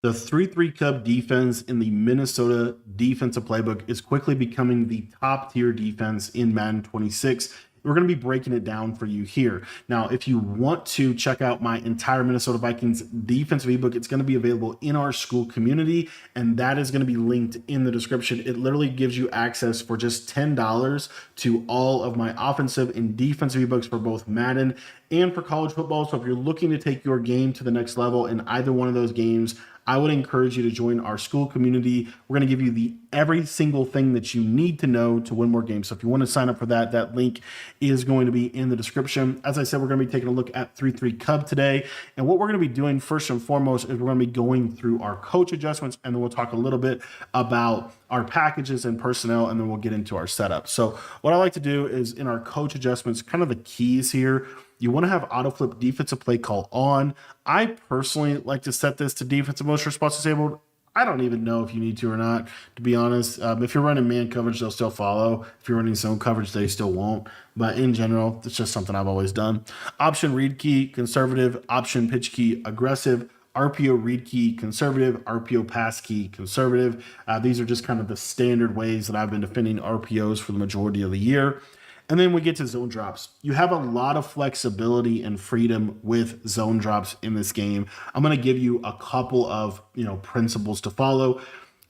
The 3-3 Cub defense in the Minnesota defensive playbook is quickly becoming the top tier defense in Madden 26. We're going to be breaking it down for you here. Now, if you want to check out my entire Minnesota Vikings defensive ebook, it's going to be available in our school community, and that is going to be linked in the description. It literally gives you access for just $10 to all of my offensive and defensive ebooks for both Madden and for college football. So if you're looking to take your game to the next level in either one of those games, I would encourage you to join our school community. We're going to give you every single thing that you need to know to win more games. So if you want to sign up for that, that link is going to be in the description. As I said, we're going to be taking a look at 3-3 Cub today. And what we're going to be doing first and foremost is we're going to be going through our coach adjustments, and then we'll talk a little bit about our packages and personnel, and then we'll get into our setup. So what I like to do is in our coach adjustments, kind of the keys here. You want to have auto flip defensive play call on. I personally like to set this to defensive most response disabled. I don't even know if you need to or not, to be honest. If you're running man coverage, they'll still follow. If you're running zone coverage, they still won't. But in general, it's just something I've always done. Option read key, conservative. Option pitch key, aggressive. RPO read key, conservative. RPO pass key, conservative. These are just kind of the standard ways that I've been defending RPOs for the majority of the year. And then we get to zone drops. You have a lot of flexibility and freedom with zone drops in this game. I'm going to give you a couple of, principles to follow.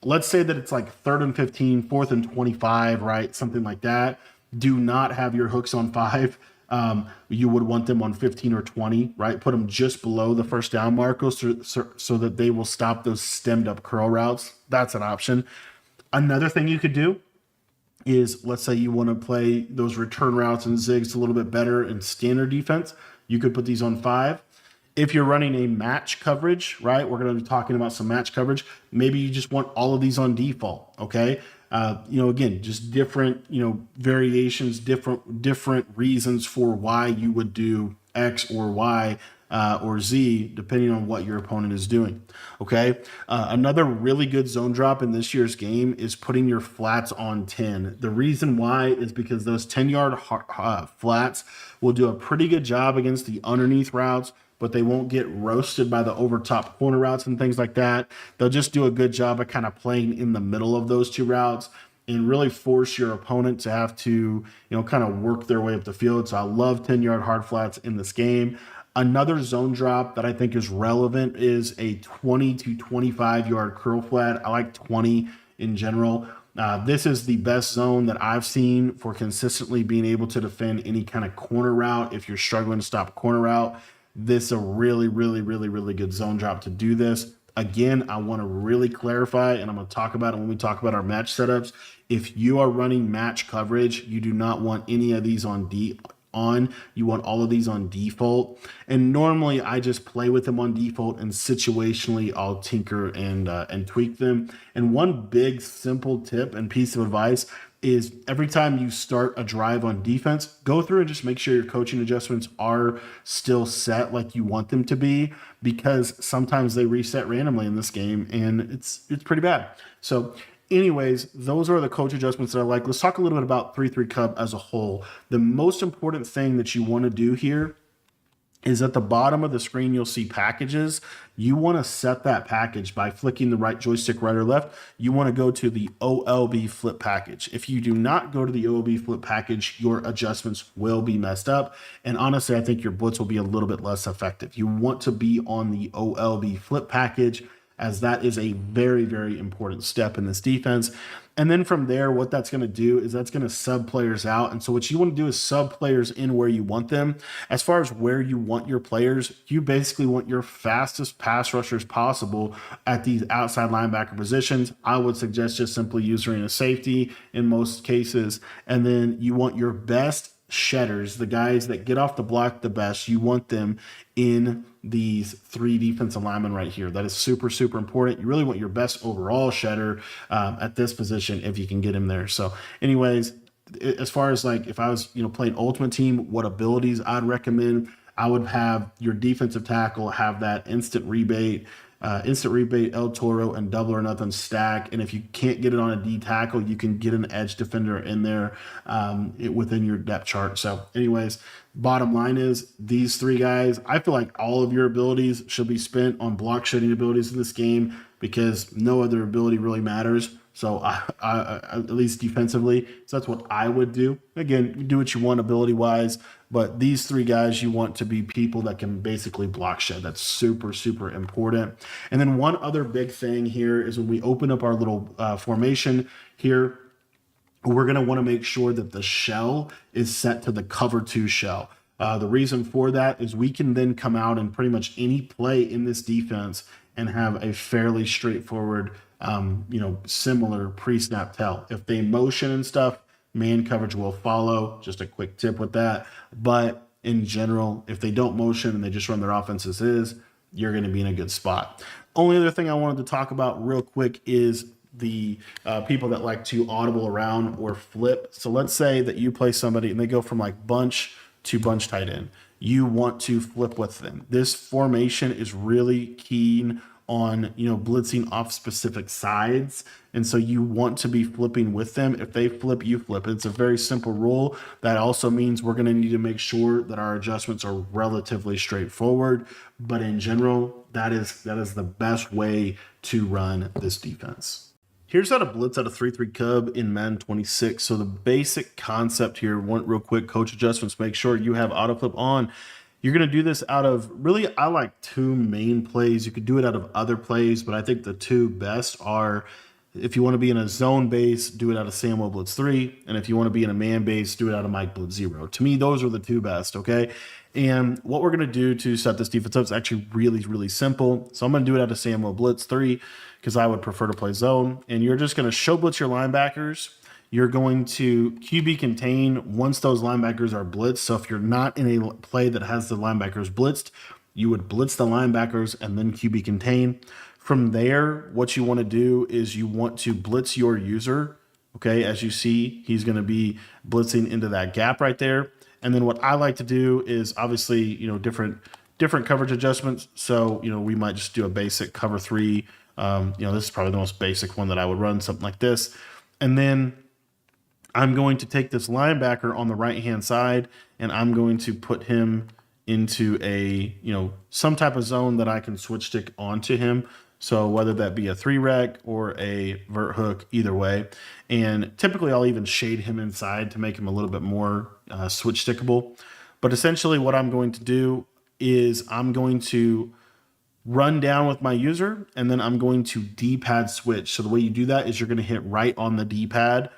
Let's say that it's like 3rd and 15, 4th and 25, right? Something like that. Do not have your hooks on 5. You would want them on 15 or 20, right? Put them just below the first down markers so that they will stop those stemmed up curl routes. That's an option. Another thing you could do is, let's say you want to play those return routes and zigs a little bit better in standard defense. You could put these on 5. If you're running a match coverage, right? We're going to be talking about some match coverage. Maybe you just want all of these on default. Okay. Again, just different, variations, different reasons for why you would do X or Y or Z, depending on what your opponent is doing. Okay. Another really good zone drop in this year's game is putting your flats on 10. The reason why is because those 10-yard flats will do a pretty good job against the underneath routes, but they won't get roasted by the over top corner routes and things like that. They'll just do a good job of kind of playing in the middle of those two routes and really force your opponent to have to, kind of work their way up the field. So I love 10-yard hard flats in this game. Another zone drop that I think is relevant is a 20 to 25-yard curl flat. I like 20 in general. This is the best zone that I've seen for consistently being able to defend any kind of corner route. If you're struggling to stop a corner route, this is a really, really, really, really good zone drop to do this. Again, I want to really clarify, and I'm going to talk about it when we talk about our match setups. If you are running match coverage, you do not want any of these on you want all of these on default. And normally I just play with them on default, and situationally I'll tinker and tweak them. And one big simple tip and piece of advice is every time you start a drive on defense, go through and just make sure your coaching adjustments are still set like you want them to be, because sometimes they reset randomly in this game and it's pretty bad. So anyways, those are the coach adjustments that I like. Let's talk a little bit about 3-3 Cub as a whole. The most important thing that you want to do here is at the bottom of the screen, you'll see packages. You want to set that package by flicking the right joystick right or left. You want to go to the OLB flip package. If you do not go to the OLB flip package, your adjustments will be messed up. And honestly, I think your blitz will be a little bit less effective. You want to be on the OLB flip package, as that is a very, very important step in this defense. And then from there, what that's going to do is that's going to sub players out. And so what you want to do is sub players in where you want them. As far as where you want your players, you basically want your fastest pass rushers possible at these outside linebacker positions. I would suggest just simply using a safety in most cases. And then you want your best shedders, the guys that get off the block the best, you want them in these 3 defensive linemen right here. That is super, super important. You really want your best overall shedder at this position if you can get him there. So anyways, as far as like if I was playing Ultimate Team, what abilities I'd recommend, I would have your defensive tackle have that instant rebate, El Toro, and double or nothing stack. And if you can't get it on a D tackle, you can get an edge defender in there within your depth chart. So anyways, Bottom line is these three guys, I feel like all of your abilities should be spent on block shedding abilities in this game because no other ability really matters. So at least defensively, so that's what I would do. Again, you do what you want ability wise, but these three guys you want to be people that can basically block shed. That's super, super important. And then one other big thing here is when we open up our little formation here, we're going to want to make sure that the shell is set to the cover 2 shell. The reason for that is we can then come out in pretty much any play in this defense and have a fairly straightforward, similar pre-snap tell. If they motion and stuff, man coverage will follow. Just a quick tip with that. But in general, if they don't motion and they just run their offense as is, you're going to be in a good spot. Only other thing I wanted to talk about real quick is the people that like to audible around or flip. So let's say that you play somebody and they go from like bunch to bunch tight end. You want to flip with them. This formation is really keen on, blitzing off specific sides. And so you want to be flipping with them. If they flip, you flip. It's a very simple rule. That also means we're going to need to make sure that our adjustments are relatively straightforward. But in general, that is the best way to run this defense. Here's how to blitz out a 3-3 Cub in Madden 26. So the basic concept here, one real quick, coach adjustments, make sure you have autoflip on. You're going to do this out of, really, I like 2 main plays. You could do it out of other plays, but I think the 2 best are, if you want to be in a zone base, do it out of Samuel Blitz 3. And if you want to be in a man base, do it out of Mike Blitz 0. To me, those are the 2 best, okay? And what we're going to do to set this defense up is actually really, really simple. So I'm going to do it out of Samuel Blitz 3 because I would prefer to play zone. And you're just going to show blitz your linebackers. You're going to QB contain once those linebackers are blitzed. So if you're not in a play that has the linebackers blitzed, you would blitz the linebackers and then QB contain. From there, what you want to do is you want to blitz your user. Okay, as you see, he's going to be blitzing into that gap right there. And then what I like to do is obviously, different coverage adjustments. So, we might just do a basic cover 3. This is probably the most basic one that I would run, something like this. And then I'm going to take this linebacker on the right-hand side and I'm going to put him into a, some type of zone that I can switch stick onto him. So whether that be a 3-rec or a vert hook, either way. And typically I'll even shade him inside to make him a little bit more switch stickable. But essentially what I'm going to do is I'm going to run down with my user and then I'm going to D-pad switch. So the way you do that is you're going to hit right on the D-pad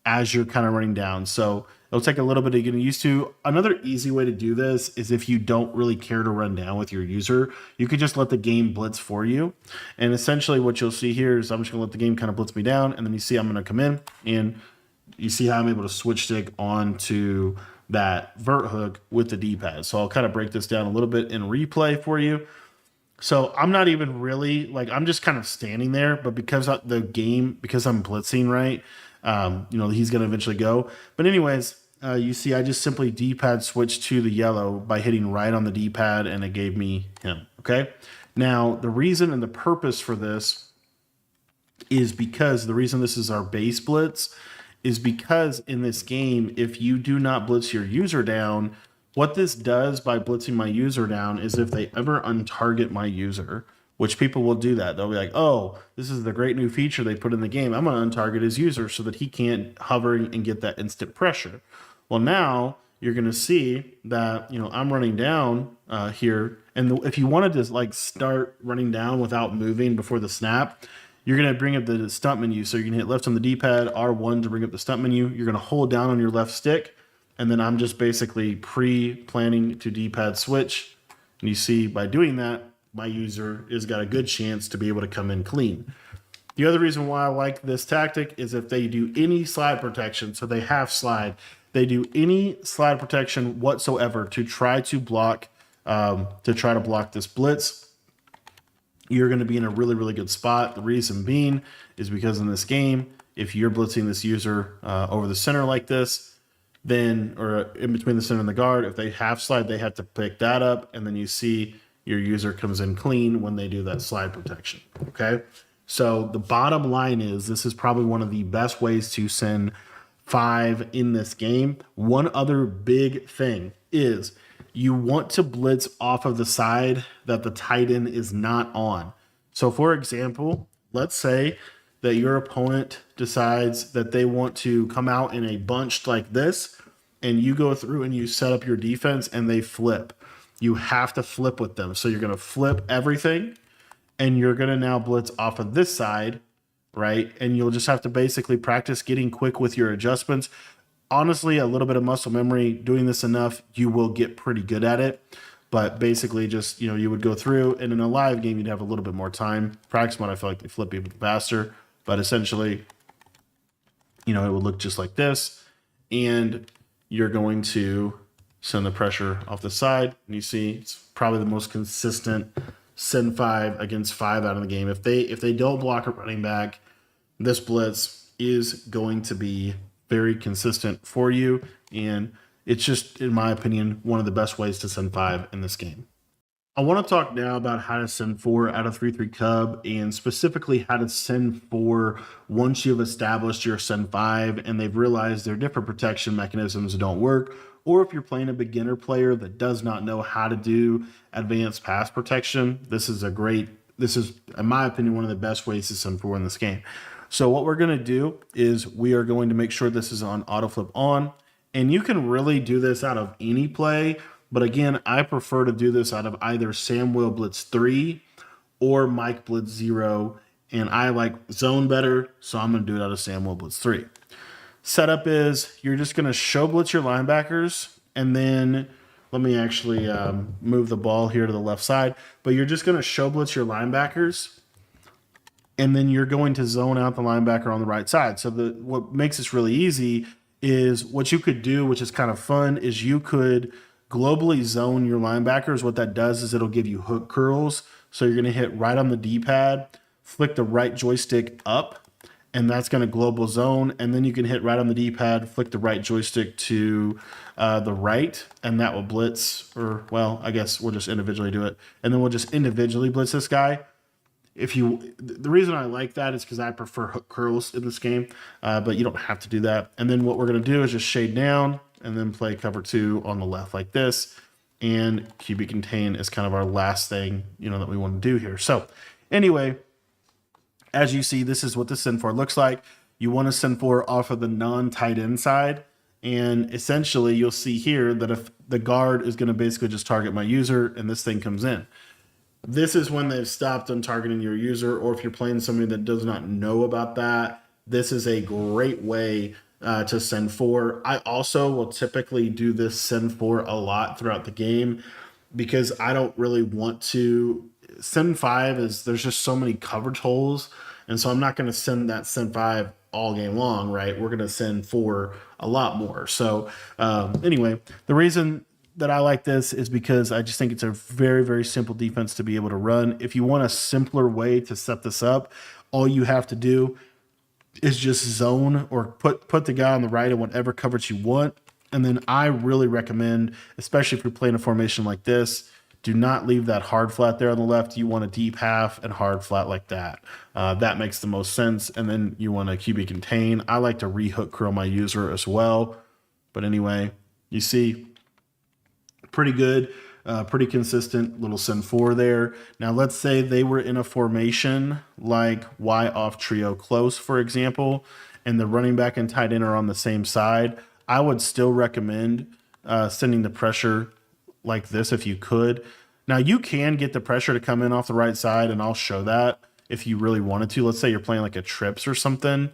as you're kind of running down. So it'll take a little bit of getting used to. Another easy way to do this is if you don't really care to run down with your user, you could just let the game blitz for you. And essentially what you'll see here is I'm just gonna let the game kind of blitz me down, and then you see I'm gonna come in and you see how I'm able to switch stick onto that vert hook with the D-pad. So I'll kind of break this down a little bit in replay for you. So I'm not even really, I'm just kind of standing there, but because I'm blitzing, right, he's going to eventually go. But anyways, you see, I just simply D-pad switched to the yellow by hitting right on the D-pad, and it gave me him, okay? Now, the reason and the purpose for this is because the reason this is our base blitz is because in this game, if you do not blitz your user down, what this does by blitzing my user down is if they ever untarget my user, which people will do that. They'll be like, oh, this is the great new feature they put in the game. I'm going to untarget his user so that he can't hover and get that instant pressure. Well, now you're going to see that, I'm running down here. And if you wanted to start running down without moving before the snap, you're going to bring up the stump menu. So you're going to hit left on the D-pad, R1 to bring up the stump menu. You're going to hold down on your left stick. And then I'm just basically pre-planning to D-pad switch. And you see by doing that, my user has got a good chance to be able to come in clean. The other reason why I like this tactic is if they do any slide protection, so they half slide, they do any slide protection whatsoever to try to block this blitz, you're going to be in a really, really good spot. The reason being is because in this game, if you're blitzing this user over the center like this, then, or in between the center and the guard, if they half slide, they have to pick that up. And then you see your user comes in clean when they do that slide protection. Okay. So the bottom line is this is probably one of the best ways to send 5 in this game. One other big thing is you want to blitz off of the side that the tight end is not on. So for example, let's say that your opponent decides that they want to come out in a bunch like this, and you go through and you set up your defense and they flip. You have to flip with them. So you're going to flip everything and you're going to now blitz off of this side, right? And you'll just have to basically practice getting quick with your adjustments. Honestly, a little bit of muscle memory, doing this enough, you will get pretty good at it. But basically just, you would go through, and in a live game, you'd have a little bit more time. Practice mode, I feel like they flip even faster. But essentially, it would look just like this. And you're going to send the pressure off the side. And you see, it's probably the most consistent send 5 against 5 out of the game. If they don't block a running back, this blitz is going to be very consistent for you. And it's just, in my opinion, one of the best ways to send 5 in this game. I want to talk now about how to send 4 out of 3-3 Cub, and specifically how to send 4 once you've established your send 5 and they've realized their different protection mechanisms don't work, or if you're playing a beginner player that does not know how to do advanced pass protection. This is, in my opinion, one of the best ways to send 4 in this game. So what we're going to do is we are going to make sure this is on auto flip on, and you can really do this out of any play. But again, I prefer to do this out of either Samuel Blitz 3 or Mike Blitz 0. And I like zone better, so I'm going to do it out of Samuel Blitz 3. Setup is you're just going to show blitz your linebackers. And then let me actually move the ball here to the left side. But you're just going to show blitz your linebackers. And then you're going to zone out the linebacker on the right side. So what makes this really easy is what you could do, which is kind of fun, is you could globally zone your linebackers. What that does is it'll give you hook curls. So you're going to hit right on the D-pad, flick the right joystick up, and that's going to global zone. And then you can hit right on the D-pad, flick the right joystick to the right, and that will blitz. Or, well, I guess we'll just individually do it. And then we'll just individually blitz this guy. The reason I like that is because I prefer hook curls in this game, but you don't have to do that. And then what we're going to do is just shade down and then play cover 2 on the left like this. And QB contain is kind of our last thing, that we want to do here. So anyway, as you see, this is what the send 4 looks like. You want to send 4 off of the non-tight end side. And essentially you'll see here that if the guard is going to basically just target my user and this thing comes in, this is when they've stopped on targeting your user. Or if you're playing somebody that does not know about that, this is a great way to send 4. I also will typically do this send 4 a lot throughout the game because I don't really want to. Send 5 is, there's just so many coverage holes. And so I'm not going to send that send 5 all game long, right? We're going to send 4 a lot more. So anyway, the reason that I like this is because I just think it's a very, very simple defense to be able to run. If you want a simpler way to set this up, all you have to do is just zone or put the guy on the right in whatever coverage you want. And then I really recommend, especially if you're playing a formation like this, do not leave that hard flat there on the left. You want a deep half and hard flat like that. That makes the most sense. And then you want a QB contain. I like to re-hook curl my user as well. But anyway, you see, pretty good, pretty consistent little send 4 there. Now let's say they were in a formation like Y off trio close, for example, and the running back and tight end are on the same side. I would still recommend sending the pressure like this if you could. Now you can get the pressure to come in off the right side, and I'll show that if you really wanted to. Let's say you're playing like a trips or something.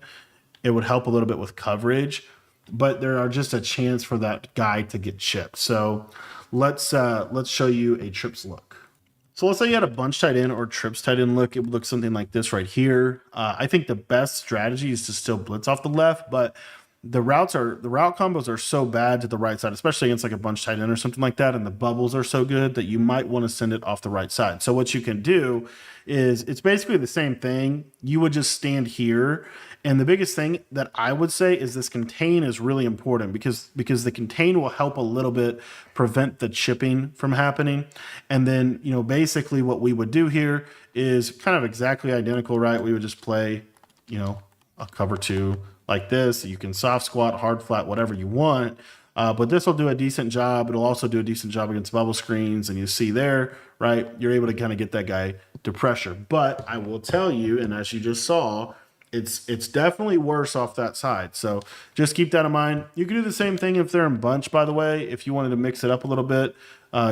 It would help a little bit with coverage, but there are just a chance for that guy to get chipped. So let's show you a trips look. So let's say you had a bunch tight end or trips tight end look. It would look something like this right here. I think the best strategy is to still blitz off the left, but the route combos are so bad to the right side, especially against like a bunch tight end or something like that, and the bubbles are so good that you might want to send it off the right side. So what you can do is it's basically the same thing. You would just stand here, and the biggest thing that I would say is this contain is really important because the contain will help a little bit prevent the chipping from happening. And then, basically what we would do here is kind of exactly identical, right? We would just play, a cover 2 like this. You can soft squat, hard flat, whatever you want. But this will do a decent job. It'll also do a decent job against bubble screens. And you see there, right, you're able to kind of get that guy to pressure. But I will tell you, and as you just saw, it's definitely worse off that side. So just keep that in mind. You can do the same thing if they're in bunch, by the way. If you wanted to mix it up a little bit,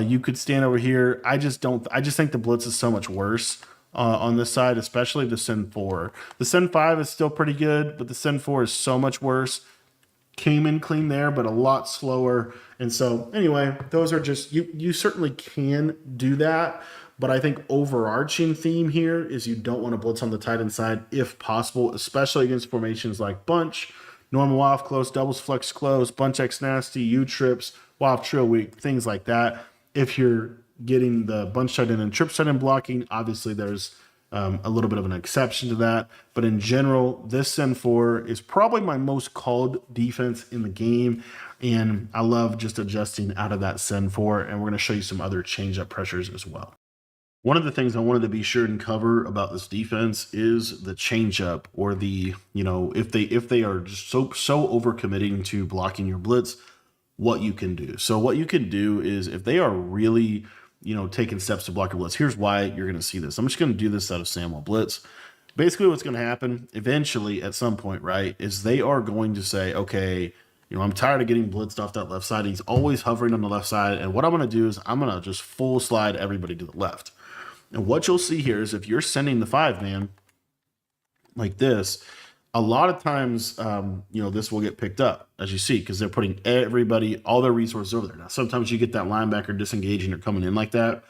you could stand over here. I just think the blitz is so much worse on this side, especially the Send 4. The Send 5 is still pretty good, but the Send 4 is so much worse. Came in clean there, but a lot slower. And so anyway, those are just, you certainly can do that. But I think overarching theme here is you don't want to blitz on the tight end side if possible, especially against formations like bunch, normal off close, doubles flex close, bunch X nasty, U trips, WAF trio weak, things like that. If you're getting the bunch tight end and trip tight end blocking, obviously there's a little bit of an exception to that. But in general, this Send 4 is probably my most called defense in the game. And I love just adjusting out of that Send 4. And we're going to show you some other change up pressures as well. One of the things I wanted to be sure and cover about this defense is the changeup, or the, if they are just so overcommitting to blocking your blitz, what you can do. So what you can do is, if they are really, taking steps to block your blitz, here's why you're going to see this. I'm just going to do this out of Samuel blitz. Basically what's going to happen eventually at some point, right, is they are going to say, okay, I'm tired of getting blitzed off that left side. He's always hovering on the left side. And what I'm going to do is I'm going to just full slide everybody to the left. And what you'll see here is, if you're sending the 5-man like this, a lot of times, this will get picked up, as you see, because they're putting everybody, all their resources over there. Now, sometimes you get that linebacker disengaging or coming in like that.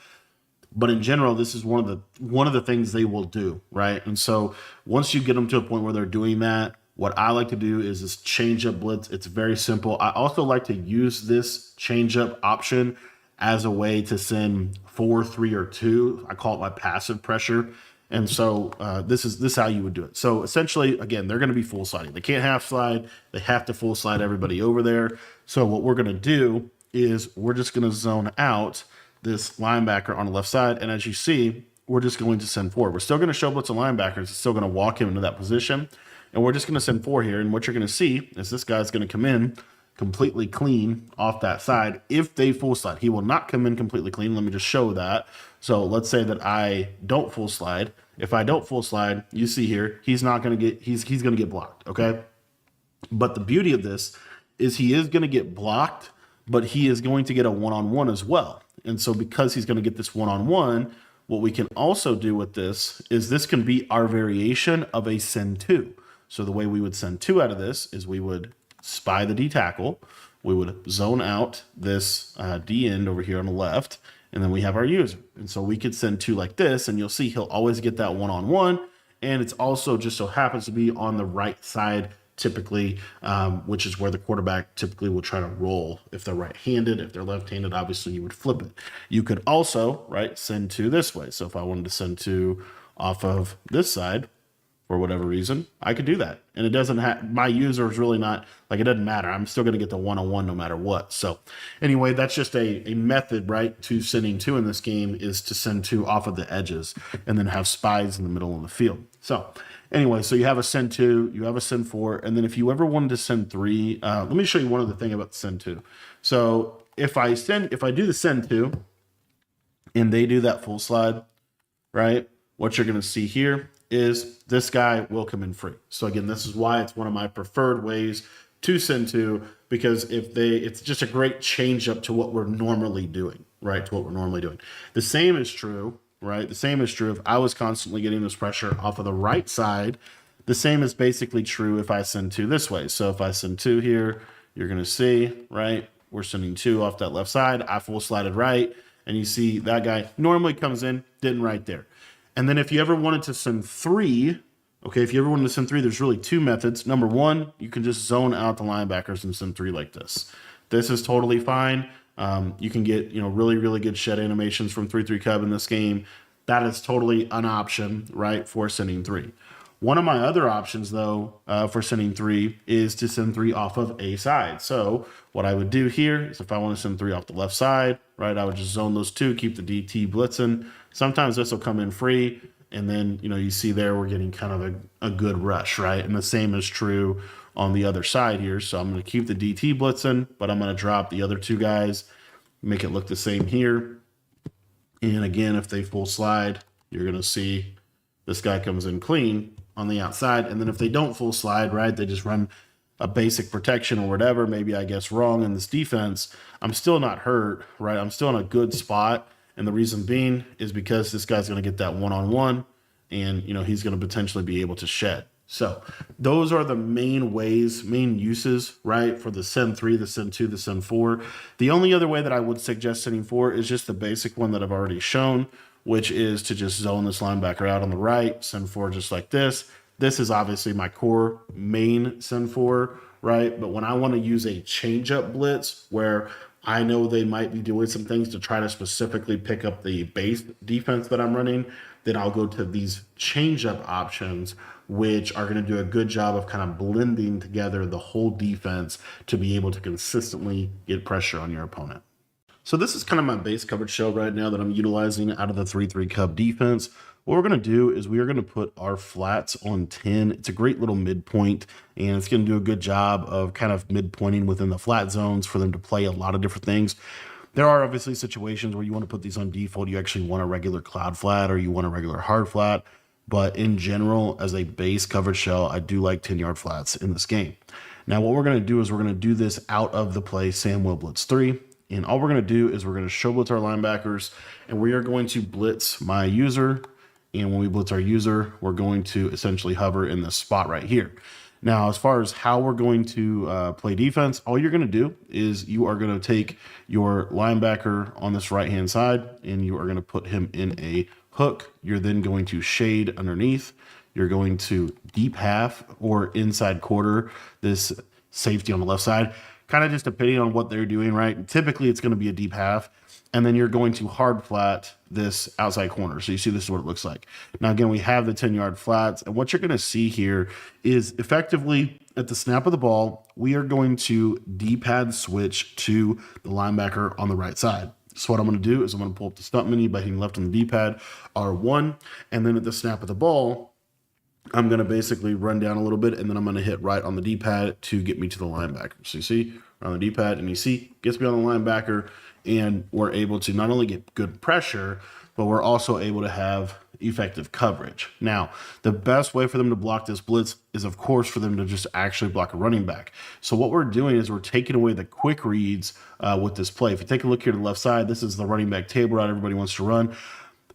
But in general, this is one of the things they will do, right? And so once you get them to a point where they're doing that, what I like to do is this change up blitz. It's very simple. I also like to use this change up option as a way to send 4, 3, or 2. I call it my passive pressure. And so this is how you would do it. So essentially, again, they're going to be full sliding. They can't half slide. They have to full slide everybody over there. So what we're going to do is we're just going to zone out this linebacker on the left side. And as you see, we're just going to send 4. We're still going to show blitz a linebacker. It's still going to walk him into that position. And we're just going to send 4 here. And what you're going to see is this guy's going to come in completely clean off that side if they full slide. He will not come in completely clean. Let me just show that. So let's say that I don't full slide. If I don't full slide, you see here, he's not going to get, he's going to get blocked. Okay. But the beauty of this is he is going to get blocked, but he is going to get a one-on-one as well. And so because he's going to get this one-on-one, what we can also do with this is this can be our variation of a send 2. So the way we would send 2 out of this is we would spy the D tackle. We would zone out this D end over here on the left, and then we have our user. And so we could send 2 like this, and you'll see he'll always get that one-on-one. And it's also just so happens to be on the right side typically, which is where the quarterback typically will try to roll. If they're right-handed, if they're left-handed, obviously you would flip it. You could also, right, send 2 this way. So if I wanted to send 2 off of this side, for whatever reason, I could do that. And it doesn't have, my user is really not, like, it doesn't matter. I'm still going to get the one-on-one no matter what. So anyway, that's just a method, right, to sending 2 in this game, is to send 2 off of the edges and then have spies in the middle of the field. So anyway, so you have a send 2, you have a send 4, and then if you ever wanted to send 3, let me show you one other thing about the send 2. So if I do the send 2 and they do that full slide, right, what you're going to see here is this guy will come in free. So again, this is why it's one of my preferred ways to send 2, because it's just a great change up to what we're normally doing, right? To what we're normally doing. The same is true, right? The same is true if I was constantly getting this pressure off of the right side. The same is basically true if I send 2 this way. So if I send 2 here, you're going to see, right? We're sending 2 off that left side. I full slided right. And you see that guy normally comes in, didn't right there. And then if you ever wanted to send 3, okay, if you ever wanted to send 3, there's really 2 methods. Number 1, you can just zone out the linebackers and send 3 like this. This is totally fine. You can get, really, really good shed animations from 3-3 Cub in this game. That is totally an option, right, for sending 3. One of my other options, though, for sending 3 is to send 3 off of a side. So what I would do here is if I want to send 3 off the left side, right, I would just zone those 2, keep the DT blitzing. Sometimes this will come in free, and then, you see there we're getting kind of a good rush, right? And the same is true on the other side here. So I'm going to keep the DT blitzing, but I'm going to drop the other two guys, make it look the same here. And again, if they full slide, you're going to see this guy comes in clean on the outside. And then if they don't full slide, right, they just run a basic protection or whatever, maybe I guess wrong in this defense, I'm still not hurt, right? I'm still in a good spot. And the reason being is because this guy's going to get that one-on-one and, you know, he's going to potentially be able to shed. So those are the main ways, main uses, right, for the send 3, the send 2, the send 4. The only other way that I would suggest sending 4 is just the basic one that I've already shown, which is to just zone this linebacker out on the right, send 4 just like this. This is obviously my core main send 4, right? But when I want to use a change-up blitz where I know they might be doing some things to try to specifically pick up the base defense that I'm running, then I'll go to these change-up options, which are going to do a good job of kind of blending together the whole defense to be able to consistently get pressure on your opponent. So this is kind of my base coverage shell right now that I'm utilizing out of the 3-3 Cub defense. What we're going to do is we are going to put our flats on 10. It's a great little midpoint, and it's going to do a good job of kind of midpointing within the flat zones for them to play a lot of different things. There are obviously situations where you want to put these on default. You actually want a regular cloud flat or you want a regular hard flat. But in general, as a base coverage shell, I do like 10-yard flats in this game. Now, what we're going to do is we're going to do this out of the play Sam will blitz 3. And all we're going to do is we're going to show blitz our linebackers, and we are going to blitz my user. And when we blitz our user, we're going to essentially hover in this spot right here. Now, as far as how we're going to play defense, all you're going to do is you are going to take your linebacker on this right-hand side, and you are going to put him in a hook. You're then going to shade underneath. You're going to deep half or inside quarter this safety on the left side, kind of just depending on what they're doing, right? Typically, it's going to be a deep half. And then you're going to hard flat this outside corner. So you see this is what it looks like. Now, again, we have the 10-yard flats. And what you're going to see here is effectively at the snap of the ball, we are going to D-pad switch to the linebacker on the right side. So what I'm going to do is I'm going to pull up the stump menu by hitting left on the D-pad, R1. And then at the snap of the ball, I'm going to basically run down a little bit, and then I'm going to hit right on the D-pad to get me to the linebacker. So you see, on the D-pad, and you see, gets me on the linebacker, and we're able to not only get good pressure, but we're also able to have effective coverage. Now, the best way for them to block this blitz is, of course, for them to just actually block a running back. So what we're doing is we're taking away the quick reads with this play. If you take a look here to the left side, this is the running back table route everybody wants to run.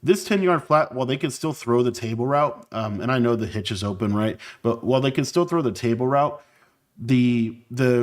This 10-yard flat, while they can still throw the table route, and I know the hitch is open, right? But while they can still throw the table route, the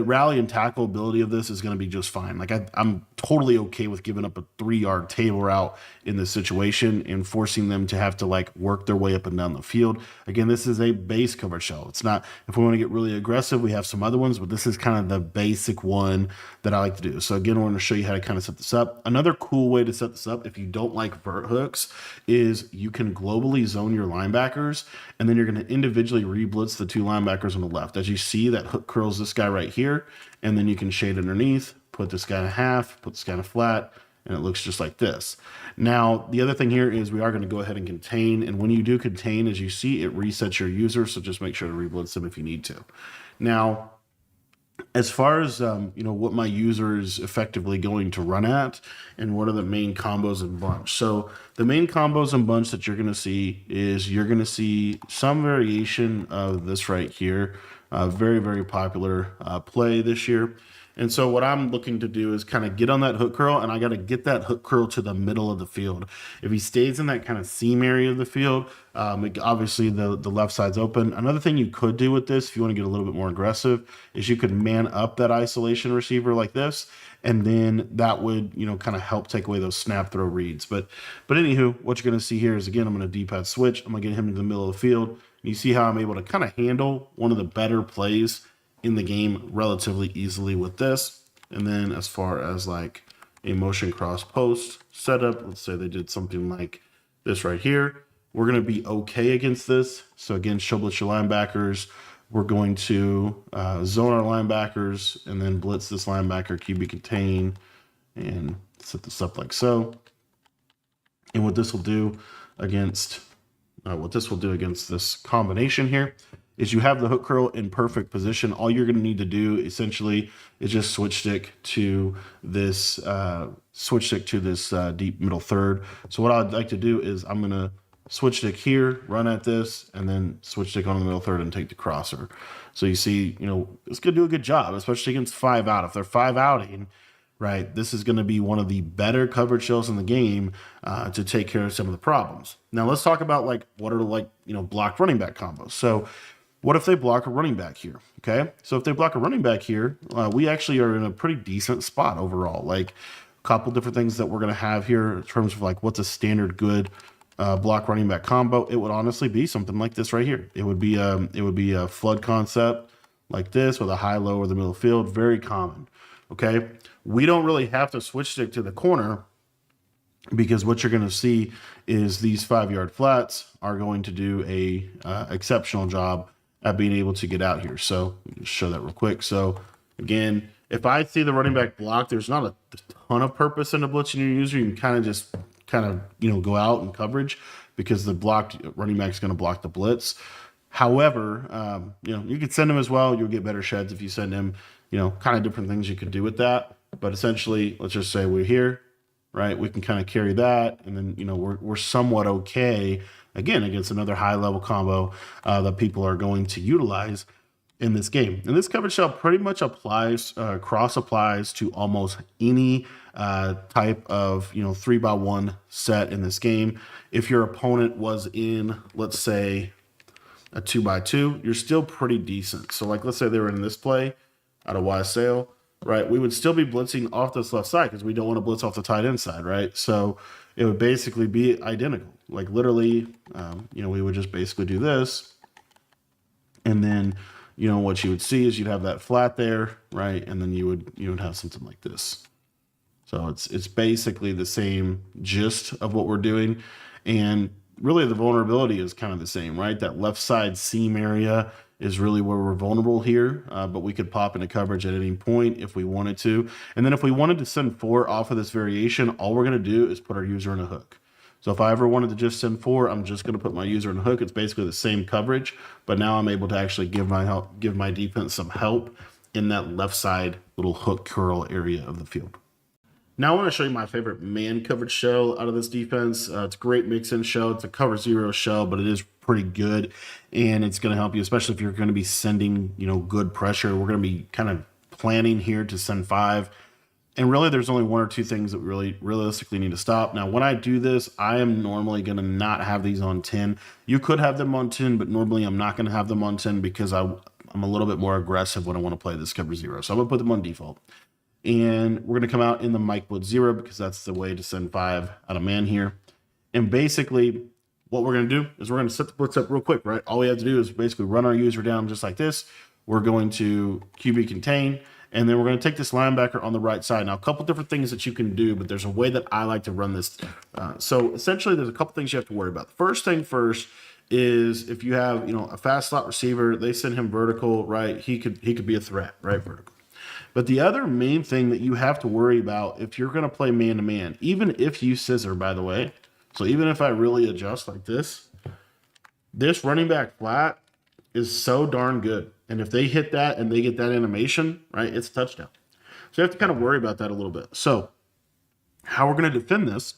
rally and tackle ability of this is going to be just fine. Like I'm totally okay with giving up a 3-yard table route in this situation and forcing them to have to like work their way up and down the field. Again, this is a base coverage shell. It's not, if we want to get really aggressive, we have some other ones, but this is kind of the basic one that I like to do. So again, I want to show you how to kind of set this up. Another cool way to set this up, if you don't like vert hooks, is you can globally zone your linebackers, and then you're going to individually re-blitz the 2 linebackers on the left. As you see, that hook curls this guy right here, and then you can shade underneath, put this guy in a half, put this guy in a flat, and it looks just like this. Now, the other thing here is we are going to go ahead and contain, and when you do contain, as you see, it resets your user, so just make sure to re-blitz them if you need to. Now, as far as what my user is effectively going to run at, and what are the main combos and bunch. So the main combos and bunch that you're going to see is you're going to see some variation of this right here. Very, very popular play this year. And so what I'm looking to do is kind of get on that hook curl, and I got to get that hook curl to the middle of the field. If he stays in that kind of seam area of the field, obviously the left side's open. Another thing you could do with this, if you want to get a little bit more aggressive, is you could man up that isolation receiver like this, and then that would, kind of help take away those snap throw reads. But anywho, what you're going to see here is, again, I'm going to D-pad switch. I'm going to get him into the middle of the field. You see how I'm able to kind of handle one of the better plays in the game relatively easily with this. And then as far as like a motion cross post setup, let's say they did something like this right here, we're going to be okay against this. So again, show blitz your linebackers. We're going to zone our linebackers and then blitz this linebacker, QB contain, and set this up like so. And what this will do against this combination here is you have the hook curl in perfect position. All you're going to need to do essentially is just switch stick to this deep middle third. So what I'd like to do is I'm going to switch stick here, run at this, and then switch stick on the middle third and take the crosser. So you see, it's going to do a good job, especially against 5 out. If they're 5 outing, right, this is going to be one of the better coverage shells in the game to take care of some of the problems. Now let's talk about what are blocked running back combos. So what if they block a running back here? Okay, so if they block a running back here, we actually are in a pretty decent spot overall. Like a couple different things that we're going to have here in terms of what's a standard good block running back combo. It would honestly be something like this right here. It would be a flood concept like this with a high low or the middle field. Very common. Okay, we don't really have to switch stick to the corner because what you're going to see is these 5-yard flats are going to do a exceptional job at being able to get out here. So just show that real quick. So again, if I see the running back block, there's not a ton of purpose in the blitzing your user. You can kind of go out in coverage because the blocked running back is going to block the blitz. However, you could send him as well. You'll get better sheds if you send him. Kind of different things you could do with that. But essentially, let's just say we're here, right? We can kind of carry that, and then we're somewhat okay again against another high level combo that people are going to utilize in this game. And this coverage shell pretty much applies, cross applies to almost any type of 3x1 set in this game. If your opponent was in, let's say, a 2x2, you're still pretty decent. So let's say they were in this play out of YSL, right? We would still be blitzing off this left side because we don't want to blitz off the tight end side, right? So it would basically be identical. Literally, we would just basically do this. And then, what you would see is you'd have that flat there, right? And then you would have something like this. So it's basically the same gist of what we're doing. And really the vulnerability is kind of the same, right? That left side seam area is really where we're vulnerable here, but we could pop into coverage at any point if we wanted to. And then if we wanted to send 4 off of this variation, all we're going to do is put our user in a hook. So if I ever wanted to just send 4, I'm just going to put my user in a hook. It's basically the same coverage, but now I'm able to actually give my defense some help in that left side little hook curl area of the field. Now I want to show you my favorite man coverage shell out of this defense. It's a great mix-in shell. It's a cover 0 shell, but it is pretty good, and it's going to help you, especially if you're going to be sending, good pressure. We're going to be kind of planning here to send 5, and really there's only 1 or 2 things that we really realistically need to stop. Now, when I do this, I am normally going to not have these on 10. You could have them on 10, but normally I'm not going to have them on 10 because I'm a little bit more aggressive when I want to play this cover 0. So I'm going to put them on default. And we're going to come out in the Mike Blitz 0 because that's the way to send 5 out of man here. And basically what we're going to do is we're going to set the blitz up real quick, right? All we have to do is basically run our user down just like this. We're going to QB contain, and then we're going to take this linebacker on the right side. Now, a couple different things that you can do, but there's a way that I like to run this. So essentially there's a couple things you have to worry about. The first thing first is if you have, a fast slot receiver, they send him vertical, right? He could be a threat, right? Vertical. But the other main thing that you have to worry about if you're going to play man-to-man, even if you scissor, by the way, so even if I really adjust like this running back flat is so darn good. And if they hit that and they get that animation, right, it's a touchdown. So you have to kind of worry about that a little bit. So how we're going to defend this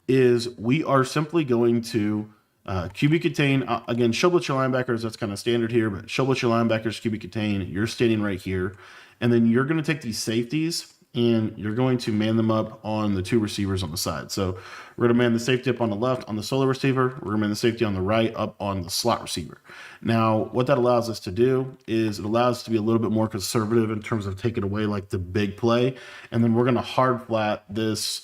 is we are simply going to QB contain, again, show blitz your linebackers, that's kind of standard here, but show blitz your linebackers, QB contain, you're standing right here. And then you're going to take these safeties and you're going to man them up on the 2 receivers on the side. So we're going to man the safety up on the left on the solo receiver. We're going to man the safety on the right up on the slot receiver. Now, what that allows us to do is it allows us to be a little bit more conservative in terms of taking away the big play. And then we're going to hard flat this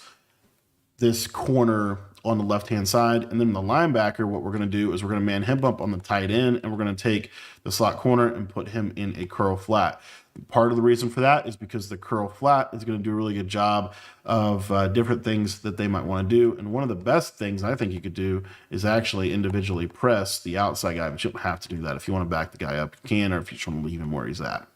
corner on the left-hand side. And then the linebacker, what we're going to do is we're going to man him up on the tight end, and we're going to take the slot corner and put him in a curl flat. Part of the reason for that is because the curl flat is going to do a really good job of different things that they might want to do. And one of the best things I think you could do is actually individually press the outside guy, but you don't have to do that. If you want to back the guy up, you can, or if you just want to leave him where he's at.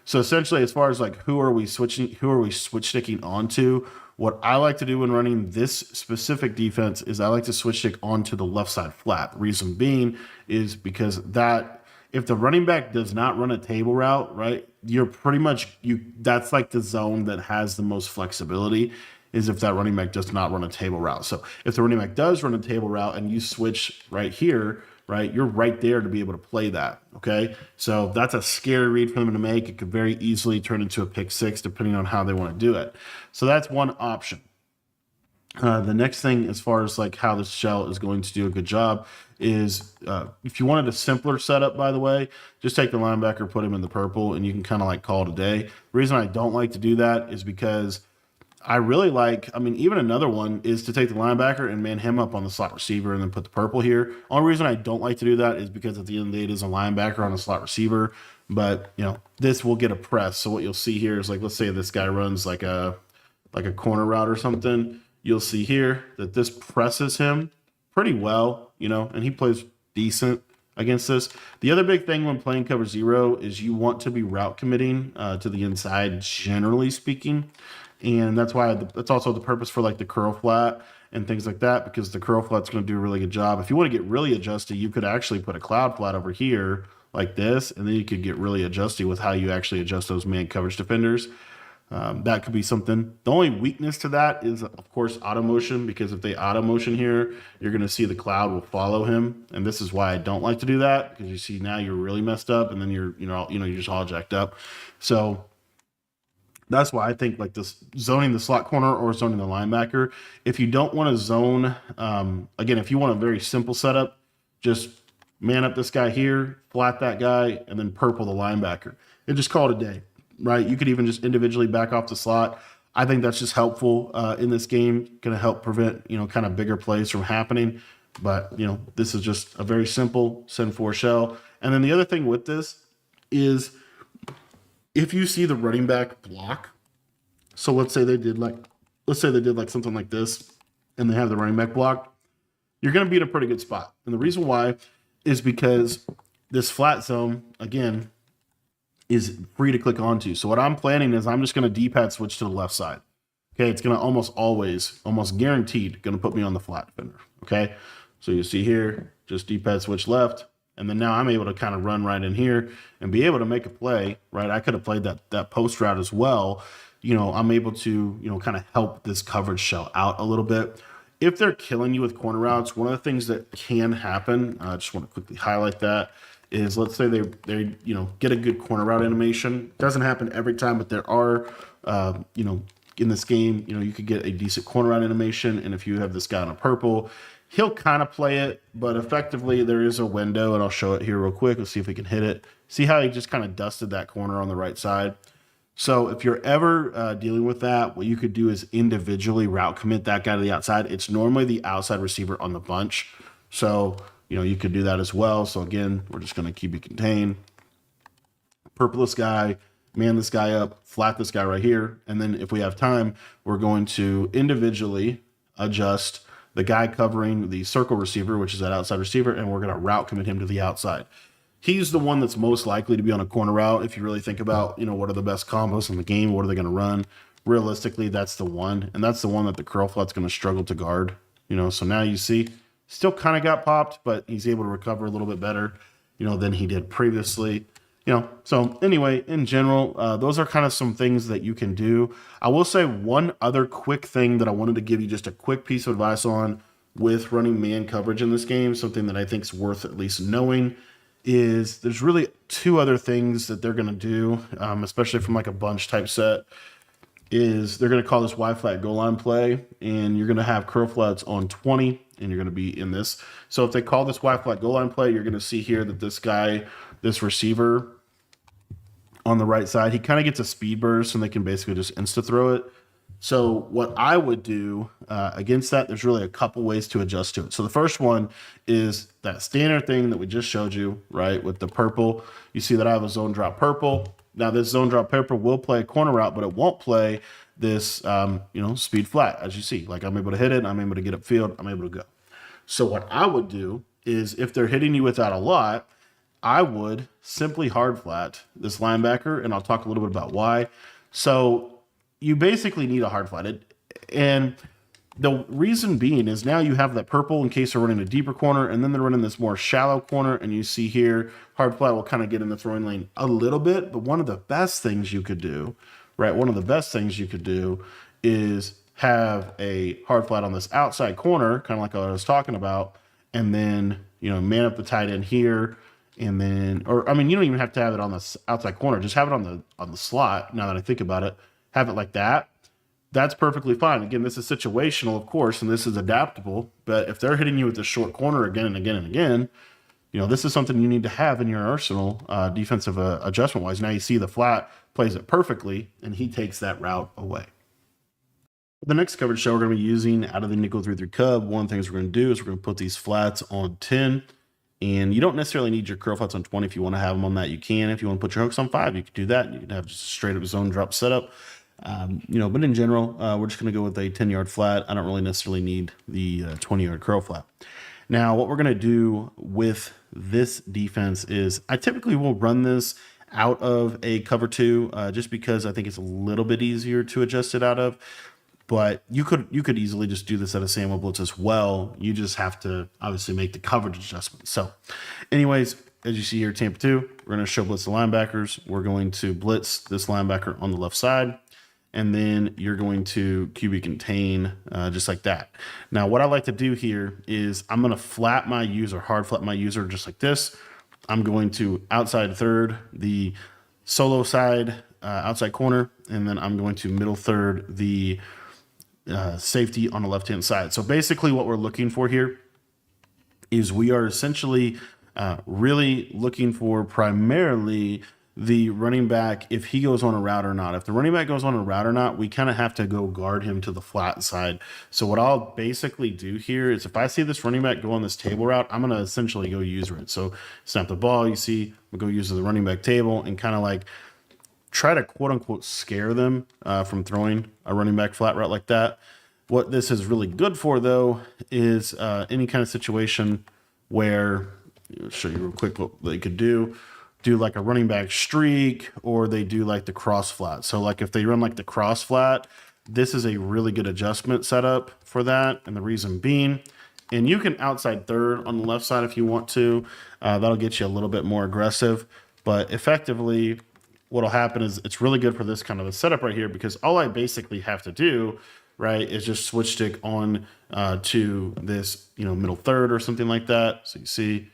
So essentially, as far as who are we switch sticking onto, what I like to do when running this specific defense is I like to switch stick onto the left side flat. The reason being is because that if the running back does not run a table route, right, you're pretty much that's like the zone that has the most flexibility, is if that running back does not run a table route. So if the running back does run a table route and you switch right here, right, you're right there to be able to play that. Okay. So that's a scary read for them to make. It could very easily turn into a pick six depending on how they want to do it. So that's one option. The next thing, as far as like how this shell is going to do a good job, is if you wanted a simpler setup, by the way, just take the linebacker, put him in the purple, and you can kind of like call it a day. The reason I don't like to do that is because I really like, I mean, even another one is to take the linebacker and man him up on the slot receiver and then put the purple here. Only reason I don't like to do that is because at the end of the day, it is a linebacker on a slot receiver, but you know, this will get a press. So what you'll see here is like, let's say this guy runs like a corner route or something. You'll see here that this presses him pretty well, you know, and he plays decent against this. The other big thing when playing cover zero is you want to be route committing to the inside, generally speaking. And that's why that's also the purpose for like the curl flat and things like that, because the curl flat's going to do a really good job. If you want to get really adjusted, you could actually put a cloud flat over here like this, and then you could get really adjusted with how you actually adjust those man coverage defenders. That could be something. The only weakness to that is, of course, auto motion, because if they auto motion here, you're going to see the cloud will follow him. And this is why I don't like to do that, because you see now you're really messed up, and then you're just all jacked up. So that's why I think like this zoning the slot corner or zoning the linebacker. If you don't want to zone, again, if you want a very simple setup, just man up this guy here, flat that guy, and then purple the linebacker. And just call it a day. Right, you could even just individually back off the slot. I think that's just helpful in this game, going to help prevent kind of bigger plays from happening. But this is just a very simple send four shell. And then the other thing with this is if you see the running back block. So let's say they did like something like this, and they have the running back blocked. You're going to be in a pretty good spot, and the reason why is because this flat zone again is free to click onto. So what I'm planning is I'm just going to D-pad switch to the left side. Okay, it's going to almost guaranteed, going to put me on the flat defender. Okay, so you see here, just D-pad switch left, and then now I'm able to kind of run right in here and be able to make a play. Right, I could have played that post route as well. I'm able to kind of help this coverage shell out a little bit. If they're killing you with corner routes, one of the things that can happen, I just want to quickly highlight that, is let's say they get a good corner route animation. Doesn't happen every time, but there are in this game you could get a decent corner route animation, and if you have this guy in a purple, he'll kind of play it, but effectively there is a window, and I'll show it here real quick. Let's see if we can hit it. See how he just kind of dusted that corner on the right side. So if you're ever dealing with that, what you could do is individually route commit that guy to the outside. It's normally the outside receiver on the bunch, so you could do that as well. So again, we're just going to keep it contained. Purple this guy, man this guy up, flat this guy right here. And then if we have time, we're going to individually adjust the guy covering the circle receiver, which is that outside receiver, and we're going to route commit him to the outside. He's the one that's most likely to be on a corner route. If you really think about, what are the best combos in the game, what are they going to run? Realistically, that's the one. And that's the one that the curl flat's going to struggle to guard. So now you see, still kind of got popped, but he's able to recover a little bit better, than he did previously. So anyway, in general, those are kind of some things that you can do. I will say one other quick thing that I wanted to give you just a quick piece of advice on with running man coverage in this game, something that I think is worth at least knowing, is there's really two other things that they're going to do, especially from like a bunch type set, is they're going to call this Y flat goal line play, and you're going to have curl flats on 20, and you're going to be in this. So if they call this Y flat goal line play, you're going to see here that this guy, this receiver on the right side, he kind of gets a speed burst, and they can basically just insta throw it. So what I would do against that, there's really a couple ways to adjust to it. So the first one is that standard thing that we just showed you, right, with the purple. You see that I have a zone drop purple. Now this zone drop purple will play a corner route, but it won't play this, speed flat, as you see. Like I'm able to hit it, I'm able to get upfield, I'm able to go. So what I would do is if they're hitting you with that a lot, I would simply hard flat this linebacker, and I'll talk a little bit about why. So you basically need a hard flat. And The reason being is now you have that purple in case they're running a deeper corner, and then they're running this more shallow corner, and you see here, hard flat will kind of get in the throwing lane a little bit, but one of the best things you could do, right, one of the best things you could do is have a hard flat on this outside corner, kind of like I was talking about, and then, you know, man up the tight end here, and then, or I mean, you don't even have to have it on the outside corner, just have it on the slot. Now that I think about it, have it like that. That's perfectly fine. Again, this is situational, of course, and this is adaptable. But if they're hitting you with the short corner again and again and again, you know, this is something you need to have in your arsenal, defensive adjustment-wise. Now you see the flat plays it perfectly, and he takes that route away. The next coverage shell we're going to be using out of the nickel 3-3 Cub, one of the things we're going to do is we're going to put these flats on 10. And you don't necessarily need your curl flats on 20. If you want to have them on that, you can. If you want to put your hooks on 5, you can do that. You can have just a straight up zone drop setup. You know, but in general, we're just going to go with a 10-yard flat. I don't really necessarily need the 20-yard curl flat. Now, what we're going to do with this defense is I typically will run this out of a cover 2 just because I think it's a little bit easier to adjust it out of. But you could easily just do this at a Samuel blitz as well. You just have to obviously make the coverage adjustment. So anyways, as you see here, Tampa 2, we're going to show blitz the linebackers. We're going to blitz this linebacker on the left side. And then you're going to QB contain just like that. Now, what I like to do here is I'm going to flat my user, hard flat my user just like this. I'm going to outside third, the solo side, outside corner, and then I'm going to middle third, the safety on the left-hand side. So basically what we're looking for here is we are essentially really looking for primarily the running back, if he goes on a route or not. If the running back goes on a route or not, we kind of have to go guard him to the flat side. So what I'll basically do here is if I see this running back go on this table route, I'm going to essentially go user it. So snap the ball, you see, we'll go use the running back table and kind of like try to quote unquote scare them from throwing a running back flat route like that. What this is really good for though is any kind of situation where, I'll show you real quick what they could do like a running back streak, or they do like the cross flat. So like if they run like the cross flat, this is a really good adjustment setup for that. And the reason being, and you can outside third on the left side if you want to, that'll get you a little bit more aggressive, but effectively what'll happen is it's really good for this kind of a setup right here, because all I basically have to do, right, is just switch stick on to this, you know, middle third or something like that. So you see,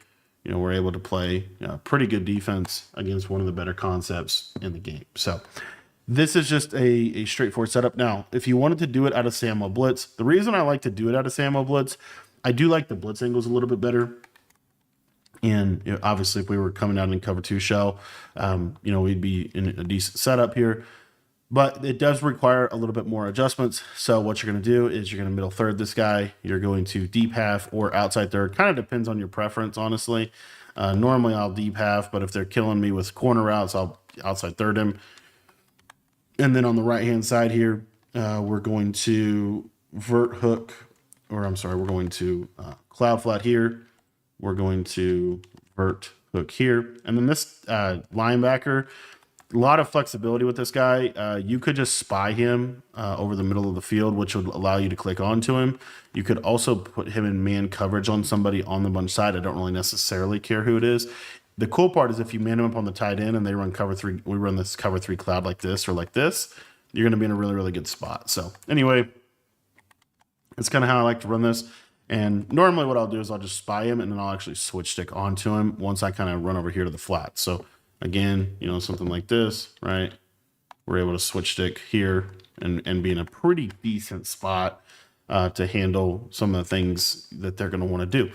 you know, we're able to play pretty good defense against one of the better concepts in the game. So this is just a straightforward setup. Now, if you wanted to do it out of Samuel blitz, the reason I like to do it out of Samuel blitz, I do like the blitz angles a little bit better. And you know, obviously, if we were coming out in cover 2 shell, you know, we'd be in a decent setup here. But it does require a little bit more adjustments. So what you're going to do is you're going to middle third this guy. You're going to deep half or outside third. Kind of depends on your preference, honestly. Normally, I'll deep half, but if they're killing me with corner routes, I'll outside third him. And then on the right-hand side here, we're going to vert hook, or I'm sorry, we're going to cloud flat here. We're going to vert hook here. And then this linebacker, a lot of flexibility with this guy. You could just spy him over the middle of the field, which would allow you to click onto him. You could also put him in man coverage on somebody on the bunch side. I don't really necessarily care who it is. The cool part is if you man him up on the tight end and they run cover 3, we run this cover 3 cloud like this or like this, you're going to be in a really, really good spot. So anyway, it's kind of how I like to run this. And normally what I'll do is I'll just spy him and then I'll actually switch stick onto him once I kind of run over here to the flat. So again, you know, something like this, right? We're able to switch stick here and be in a pretty decent spot to handle some of the things that they're going to want to do.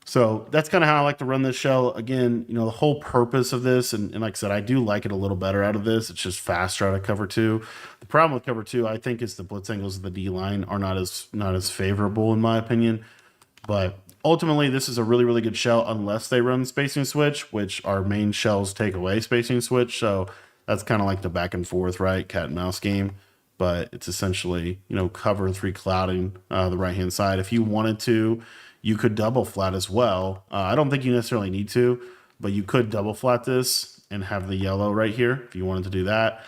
So that's kind of how I like to run this shell. Again, you know, the whole purpose of this, and like I said, I do like it a little better out of this. It's just faster out of cover 2. The problem with cover 2, I think, is the blitz angles of the D line are not as favorable in my opinion. But ultimately, this is a really, really good shell unless they run spacing switch, which our main shells take away spacing switch. So that's kind of like the back and forth, right, cat and mouse game. But it's essentially, you know, cover 3 clouding the right-hand side. If you wanted to, you could double flat as well. I don't think you necessarily need to, but you could double flat this and have the yellow right here if you wanted to do that.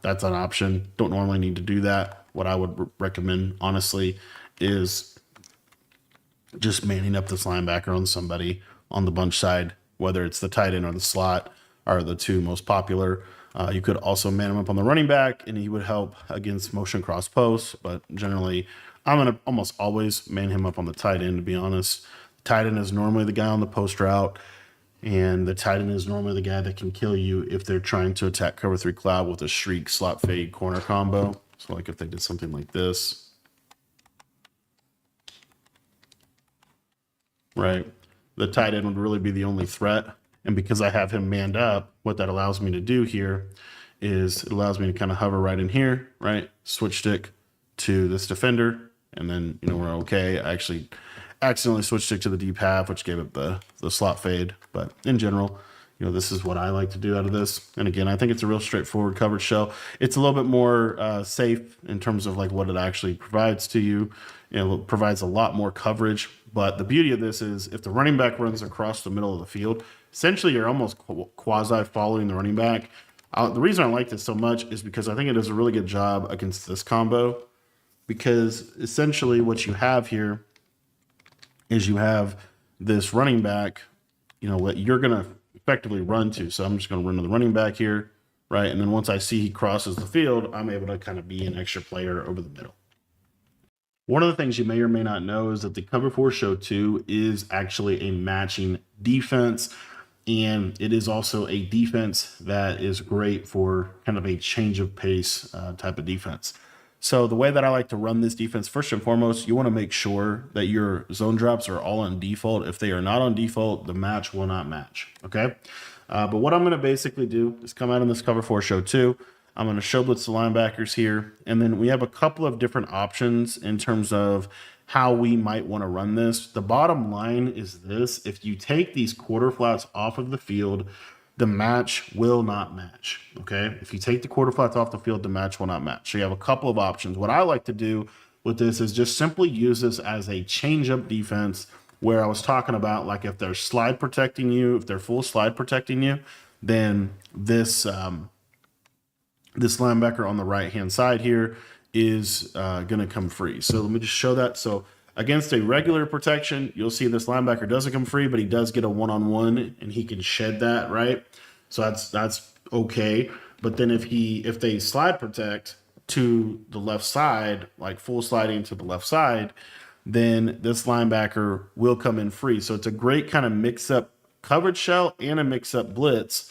That's an option. Don't normally need to do that. What I would recommend, honestly, is just manning up this linebacker on somebody on the bunch side, whether it's the tight end or the slot are the two most popular. You could also man him up on the running back, and he would help against motion cross posts. But generally, I'm going to almost always man him up on the tight end, to be honest. Tight end is normally the guy on the post route, and the tight end is normally the guy that can kill you if they're trying to attack cover 3 cloud with a shriek, slot fade, corner combo. So like if they did something like this, right? The tight end would really be the only threat. And because I have him manned up, what that allows me to do here is it allows me to kind of hover right in here, right? Switch stick to this defender, and then, you know, we're okay. I actually accidentally switched stick to the deep half, which gave it the slot fade. But in general, you know, this is what I like to do out of this. And again, I think it's a real straightforward coverage shell. It's a little bit more safe in terms of like what it actually provides to you. It provides a lot more coverage. But the beauty of this is if the running back runs across the middle of the field, essentially you're almost quasi following the running back. The reason I like this so much is because I think it does a really good job against this combo, because essentially what you have here is you have this running back, you know, what you're going to effectively run to. So I'm just going to run to the running back here, right? And then once I see he crosses the field, I'm able to kind of be an extra player over the middle. One of the things you may or may not know is that the Cover 4 Show 2 is actually a matching defense, and it is also a defense that is great for kind of a change of pace type of defense. So the way that I like to run this defense, first and foremost, you want to make sure that your zone drops are all on default. If they are not on default, the match will not match, okay? But what I'm going to basically do is come out in this Cover 4 Show 2. I'm going to show blitz the linebackers here. And then we have a couple of different options in terms of how we might want to run this. The bottom line is this: if you take these quarter flats off of the field, the match will not match, okay? If you take the quarter flats off the field, the match will not match. So you have a couple of options. What I like to do with this is just simply use this as a change-up defense, where I was talking about, like if they're slide protecting you, if they're full slide protecting you, then this this linebacker on the right-hand side here is going to come free. So let me just show that. So against a regular protection, you'll see this linebacker doesn't come free, but he does get a one-on-one, and he can shed that, right? So that's okay. But then if they slide protect to the left side, like full sliding to the left side, then this linebacker will come in free. So it's a great kind of mix-up coverage shell and a mix-up blitz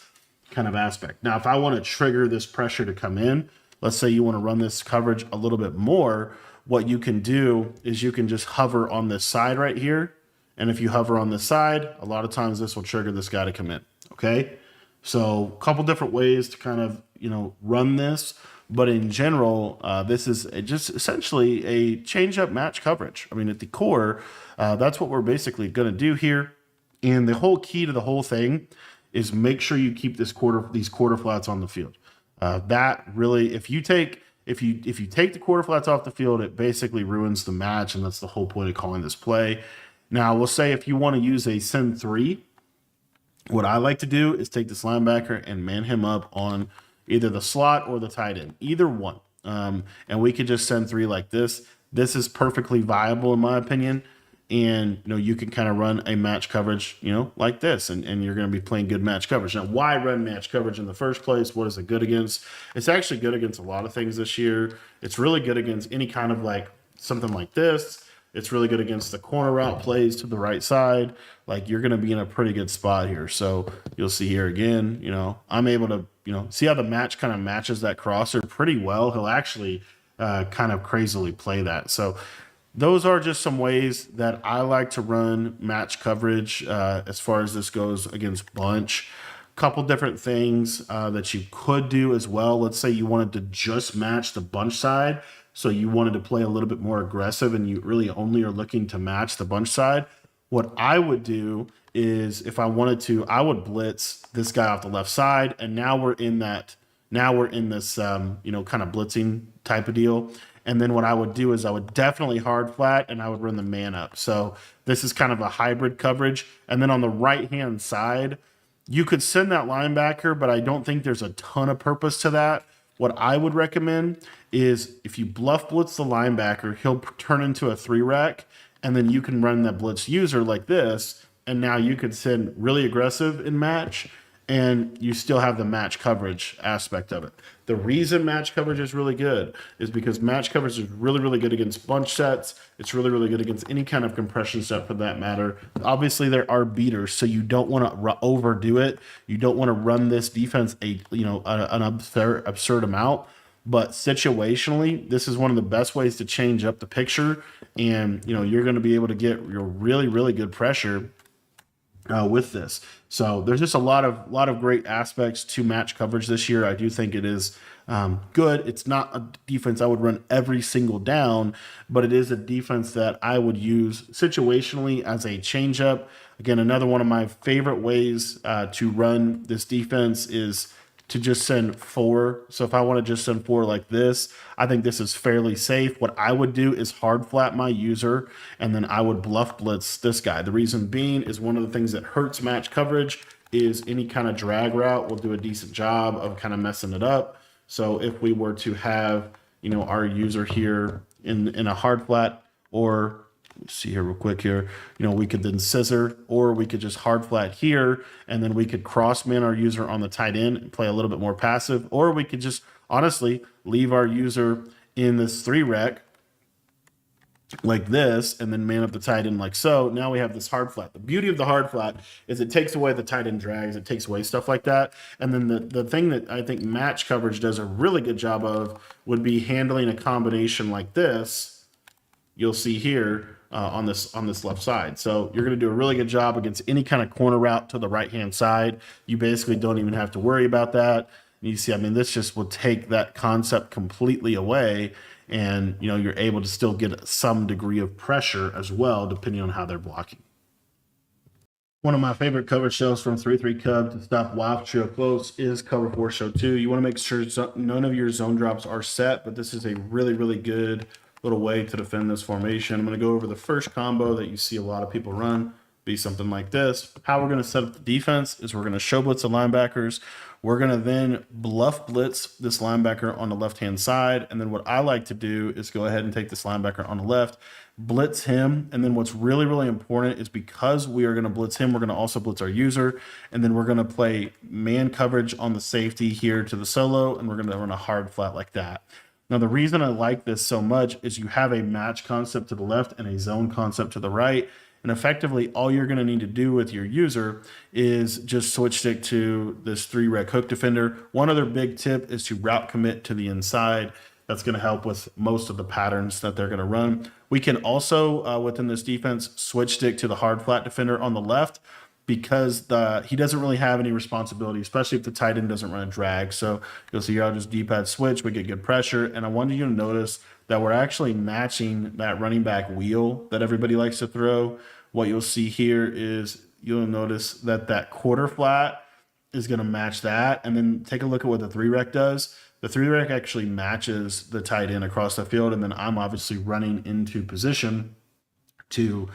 kind of aspect. Now, if I want to trigger this pressure to come in, let's say you want to run this coverage a little bit more, what you can do is you can just hover on this side right here. And if you hover on this side, a lot of times this will trigger this guy to come in, okay? So a couple different ways to kind of, you know, run this. But in general, this is just essentially a change-up match coverage. I mean, at the core, that's what we're basically going to do here. And the whole key to the whole thing is make sure you keep these quarter flats on the field. That really, if you take the quarter flats off the field, it basically ruins the match, and that's the whole point of calling this play. Now, we'll say if you want to use a send 3, what I like to do is take this linebacker and man him up on either the slot or the tight end, either one. And we could just send 3 like this. This is perfectly viable in my opinion. And, you know, you can kind of run a match coverage, you know, like this, and you're going to be playing good match coverage. Now, why run match coverage in the first place? What is it good against? It's actually good against a lot of things this year. It's really good against any kind of like something like this. It's really good against the corner route plays to the right side. Like, you're going to be in a pretty good spot here. So you'll see here again, you know, I'm able to, you know, see how the match kind of matches that crosser pretty well. He'll actually kind of crazily play that. So those are just some ways that I like to run match coverage as far as this goes against bunch. Couple different things that you could do as well. Let's say you wanted to just match the bunch side. So you wanted to play a little bit more aggressive and you really only are looking to match the bunch side. What I would do is, if I wanted to, I would blitz this guy off the left side. And now we're in this, you know, kind of blitzing type of deal. And then what I would do is I would definitely hard flat and I would run the man up. So this is kind of a hybrid coverage. And then on the right-hand side, you could send that linebacker, but I don't think there's a ton of purpose to that. What I would recommend is if you bluff blitz the linebacker, he'll turn into a 3-rec, and then you can run that blitz user like this, and now you could send really aggressive in match, and you still have the match coverage aspect of it. The reason match coverage is really good is because match coverage is really, really good against bunch sets. It's really, really good against any kind of compression set for that matter. Obviously, there are beaters, so you don't want to overdo it. You don't want to run this defense an absurd amount. But situationally, this is one of the best ways to change up the picture, and you're going to be able to get your really, really good pressure with this. So there's just a lot of great aspects to match coverage this year. I do think it is good. It's not a defense I would run every single down, but it is a defense that I would use situationally as a changeup. Again, another one of my favorite ways to run this defense is to just send 4. So if I want to just send 4 like this, I think this is fairly safe. What I would do is hard flat my user, and then I would bluff blitz this guy. The reason being is one of the things that hurts match coverage is any kind of drag route will do a decent job of kind of messing it up. So if we were to have, our user here in a hard flat, or let's see here real quick here, we could then scissor, or we could just hard flat here, and then we could cross man our user on the tight end and play a little bit more passive, or we could just honestly leave our user in this 3-rec like this, and then man up the tight end like so. Now we have this hard flat. The beauty of the hard flat is it takes away the tight end drags, it takes away stuff like that. And then the thing that I think match coverage does a really good job of would be handling a combination like this. You'll see here on this left side. So you're going to do a really good job against any kind of corner route to the right-hand side. You basically don't even have to worry about that. And you see, this just will take that concept completely away, and you're able to still get some degree of pressure as well, depending on how they're blocking. One of my favorite coverage shows from 3-3 Cub to stop wild trio close is Cover 4 Show 2. You want to make sure none of your zone drops are set, but this is a really, really good little way to defend this formation. I'm going to go over the first combo that you see a lot of people run, be something like this. How we're going to set up the defense is we're going to show blitz the linebackers. We're going to then bluff blitz this linebacker on the left-hand side. And then what I like to do is go ahead and take this linebacker on the left, blitz him. And then what's really, really important is because we are going to blitz him, we're going to also blitz our user. And then we're going to play man coverage on the safety here to the solo. And we're going to run a hard flat like that. Now, the reason I like this so much is you have a match concept to the left and a zone concept to the right. And effectively, all you're going to need to do with your user is just switch stick to this 3-rec hook defender. One other big tip is to route commit to the inside. That's going to help with most of the patterns that they're going to run. We can also, within this defense, switch stick to the hard flat defender on the left, because he doesn't really have any responsibility, especially if the tight end doesn't run a drag. So you'll see here, I'll just D-pad switch, we get good pressure. And I wanted you to notice that we're actually matching that running back wheel that everybody likes to throw. What you'll see here is you'll notice that that quarter flat is going to match that. And then take a look at what the 3-rec does. The 3-rec actually matches the tight end across the field. And then I'm obviously running into position to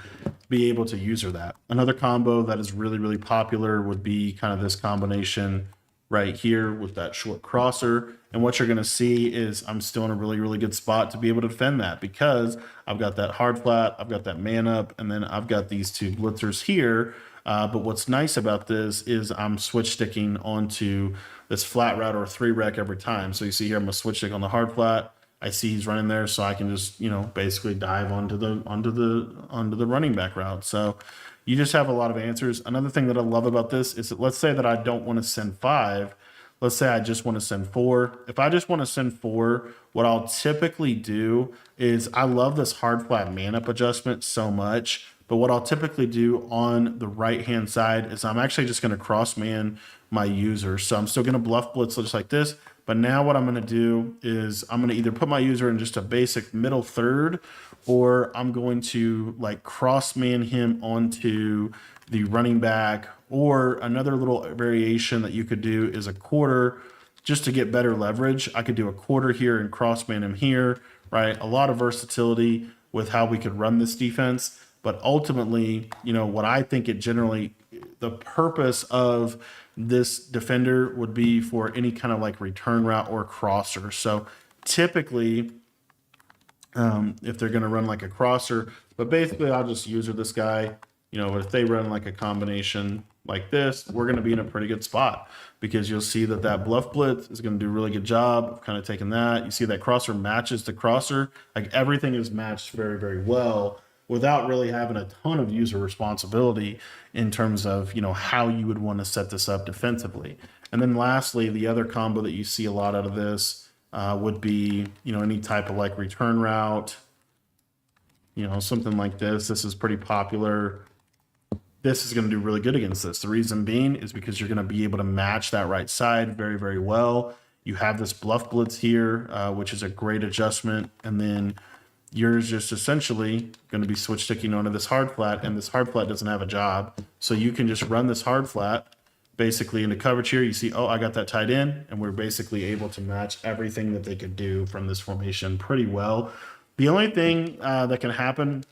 be able to user that. Another combo that is really, really popular would be kind of this combination right here with that short crosser. And what you're going to see is I'm still in a really, really good spot to be able to defend that, because I've got that hard flat, I've got that man up, and then I've got these 2 blitzers here. But what's nice about this is I'm switch sticking onto this flat route or 3-rec every time. So you see here, I'm going to switch stick on the hard flat. I see he's running there, so I can just, basically dive onto the running back route. So you just have a lot of answers. Another thing that I love about this is that let's say that I don't want to send 5. Let's say I just want to send 4. If I just want to send 4, what I'll typically do is I love this hard flat man up adjustment so much. But what I'll typically do on the right-hand side is I'm actually just going to cross man my user. So I'm still going to bluff blitz just like this. But now what I'm going to do is I'm going to either put my user in just a basic middle third, or I'm going to like cross man him onto the running back. Or another little variation that you could do is a quarter, just to get better leverage. I could do a quarter here and cross man him here, right? A lot of versatility with how we could run this defense. But ultimately, what I think it generally the purpose of this defender would be for any kind of like return route or crosser. So typically, if they're going to run like a crosser, but basically I'll just user this guy. You know, if they run like a combination like this, we're going to be in a pretty good spot, because you'll see that that bluff blitz is going to do a really good job of kind of taking that. You see that crosser matches the crosser. Like everything is matched very, very well without really having a ton of user responsibility in terms of, you know, how you would want to set this up defensively. And then lastly, the other combo that you see a lot out of this would be, you know, any type of like return route, you know, something like this. This is pretty popular. This is going to do really good against this. The reason being is because you're going to be able to match that right side very, very well. You have this bluff blitz here, which is a great adjustment. And then you're just essentially going to be switch sticking onto this hard flat, and this hard flat doesn't have a job. So you can just run this hard flat basically into coverage here. You see, oh, I got that tight in, and we're basically able to match everything that they could do from this formation pretty well. The only thing that can happen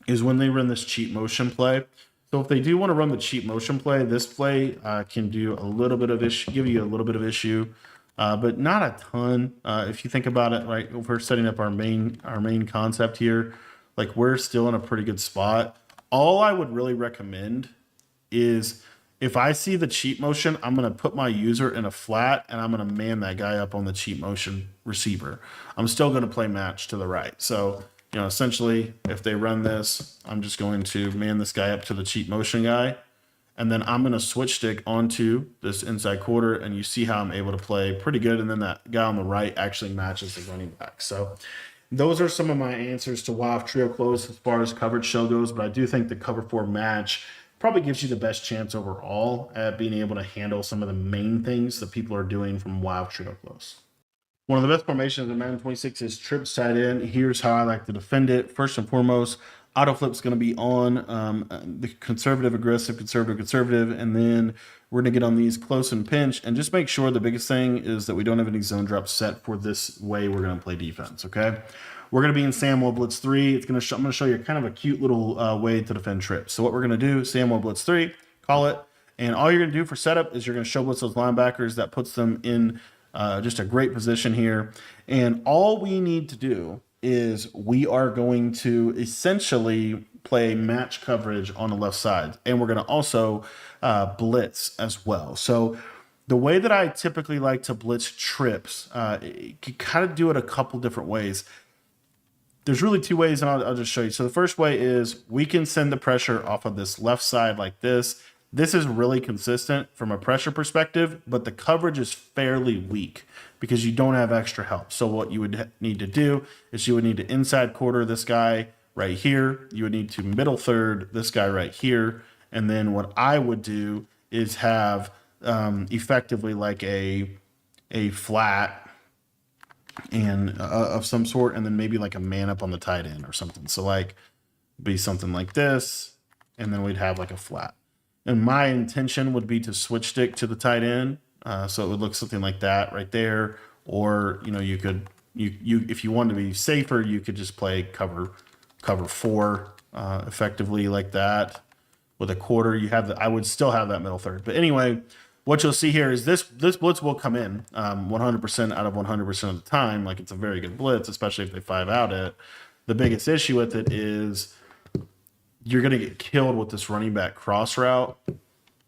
is when they run this cheat motion play. So if they do want to run the cheat motion play, this play can do a little bit of issue, give you a little bit of issue, but not a ton. If you think about it, right, if we're setting up our main concept here, like we're still in a pretty good spot. All I would really recommend is if I see the cheat motion, I'm going to put my user in a flat and I'm going to man that guy up on the cheat motion receiver. I'm still going to play match to the right. So, you know, essentially, if they run this, I'm just going to man this guy up to the cheat motion guy. And then I'm going to switch stick onto this inside quarter, and you see how I'm able to play pretty good. And then that guy on the right actually matches the running back. So those are some of my answers to why trio close as far as coverage show goes. But I do think the cover 4 match probably gives you the best chance overall at being able to handle some of the main things that people are doing from wild trio close. One of the best formations in Madden 26 is trips tight end. Here's how I like to defend it. First and foremost, auto flip is going to be on the conservative, aggressive, conservative, conservative, and then we're going to get on these close and pinch. And just make sure the biggest thing is that we don't have any zone drop set for this way we're going to play defense. Okay, we're going to be in Samuel Blitz 3. It's going to I'm going to show you kind of a cute little way to defend trips. So what we're going to do, Samuel Blitz 3, call it, and all you're going to do for setup is you're going to show blitz those linebackers. That puts them in just a great position here. And all we need to do is we are going to essentially play match coverage on the left side. And we're going to also blitz as well. So the way that I typically like to blitz trips, you can kind of do it a couple different ways. There's really 2 ways, and I'll just show you. So the first way is we can send the pressure off of this left side like this. This is really consistent from a pressure perspective, but the coverage is fairly weak because you don't have extra help. So what you would need to do is you would need to inside quarter this guy right here. You would need to middle third this guy right here. And then what I would do is have effectively like a flat and of some sort, and then maybe like a man up on the tight end or something. So like be something like this, and then we'd have like a flat. And my intention would be to switch stick to the tight end. So it would look something like that right there. Or, you know, you could, if you wanted to be safer, you could just play cover 4 effectively like that with a quarter. You have I would still have that middle third. But anyway, what you'll see here is this blitz will come in 100% out of 100% of the time. Like it's a very good blitz, especially if they 5 out it. The biggest issue with it is you're going to get killed with this running back cross route.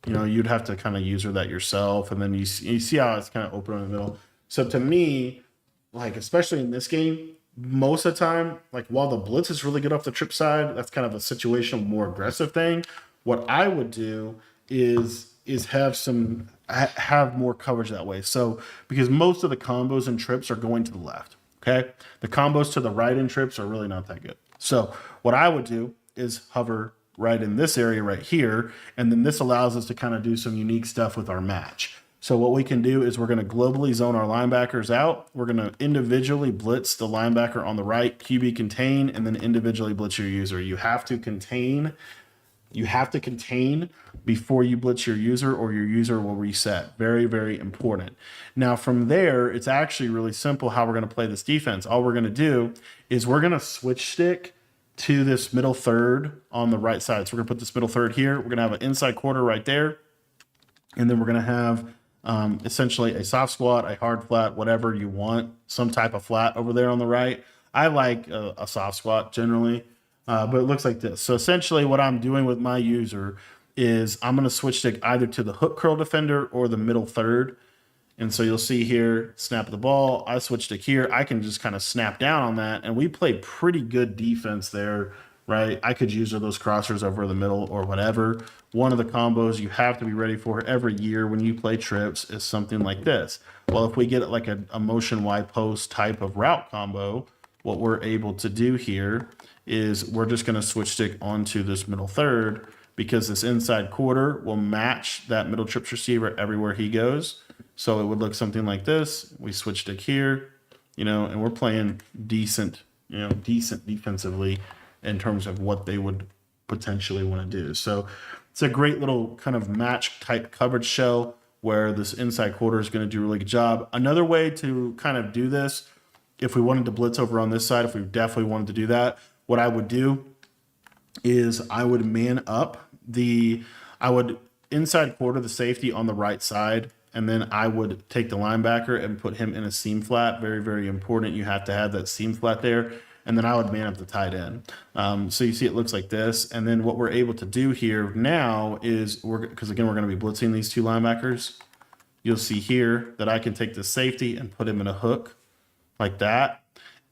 You know, you'd have to kind of user that yourself. And then you see how it's kind of open in the middle. So to me, like, especially in this game, most of the time, like while the blitz is really good off the trip side, that's kind of a situational, more aggressive thing. What I would do is have more coverage that way. So because most of the combos and trips are going to the left. Okay. The combos to the right in trips are really not that good. So what I would do is hover right in this area right here. And then this allows us to kind of do some unique stuff with our match. So what we can do is we're going to globally zone our linebackers out. We're going to individually blitz the linebacker on the right, QB contain, and then individually blitz your user. You have to contain before you blitz your user, or your user will reset. Very, very important. Now from there, it's actually really simple how we're going to play this defense. All we're going to do is we're going to switch stick to this middle third on the right side. So we're gonna put this middle third here. We're gonna have an inside quarter right there. And then we're gonna have essentially a soft squat, a hard flat, whatever you want, some type of flat over there on the right. I like a soft squat generally, but it looks like this. So essentially what I'm doing with my user is I'm gonna switch stick either to the hook curl defender or the middle third. And so you'll see here, snap the ball, I switch stick here. I can just kind of snap down on that. And we played pretty good defense there, right? I could use those crossers over the middle or whatever. One of the combos you have to be ready for every year when you play trips is something like this. Well, if we get like a motion wide post type of route combo, what we're able to do here is we're just going to switch stick onto this middle third, because this inside quarter will match that middle trips receiver everywhere he goes. So it would look something like this. We switch stick here, and we're playing decent defensively in terms of what they would potentially want to do. So it's a great little kind of match type coverage shell where this inside quarter is going to do a really good job. Another way to kind of do this, if we wanted to blitz over on this side, if we definitely wanted to do that, what I would do is I would man up I would inside quarter the safety on the right side, and then I would take the linebacker and put him in a seam flat. Very, very important. You have to have that seam flat there. And then I would man up the tight end. So you see it looks like this. And then what we're able to do here now is, because again, we're going to be blitzing these two linebackers. You'll see here that I can take the safety and put him in a hook like that.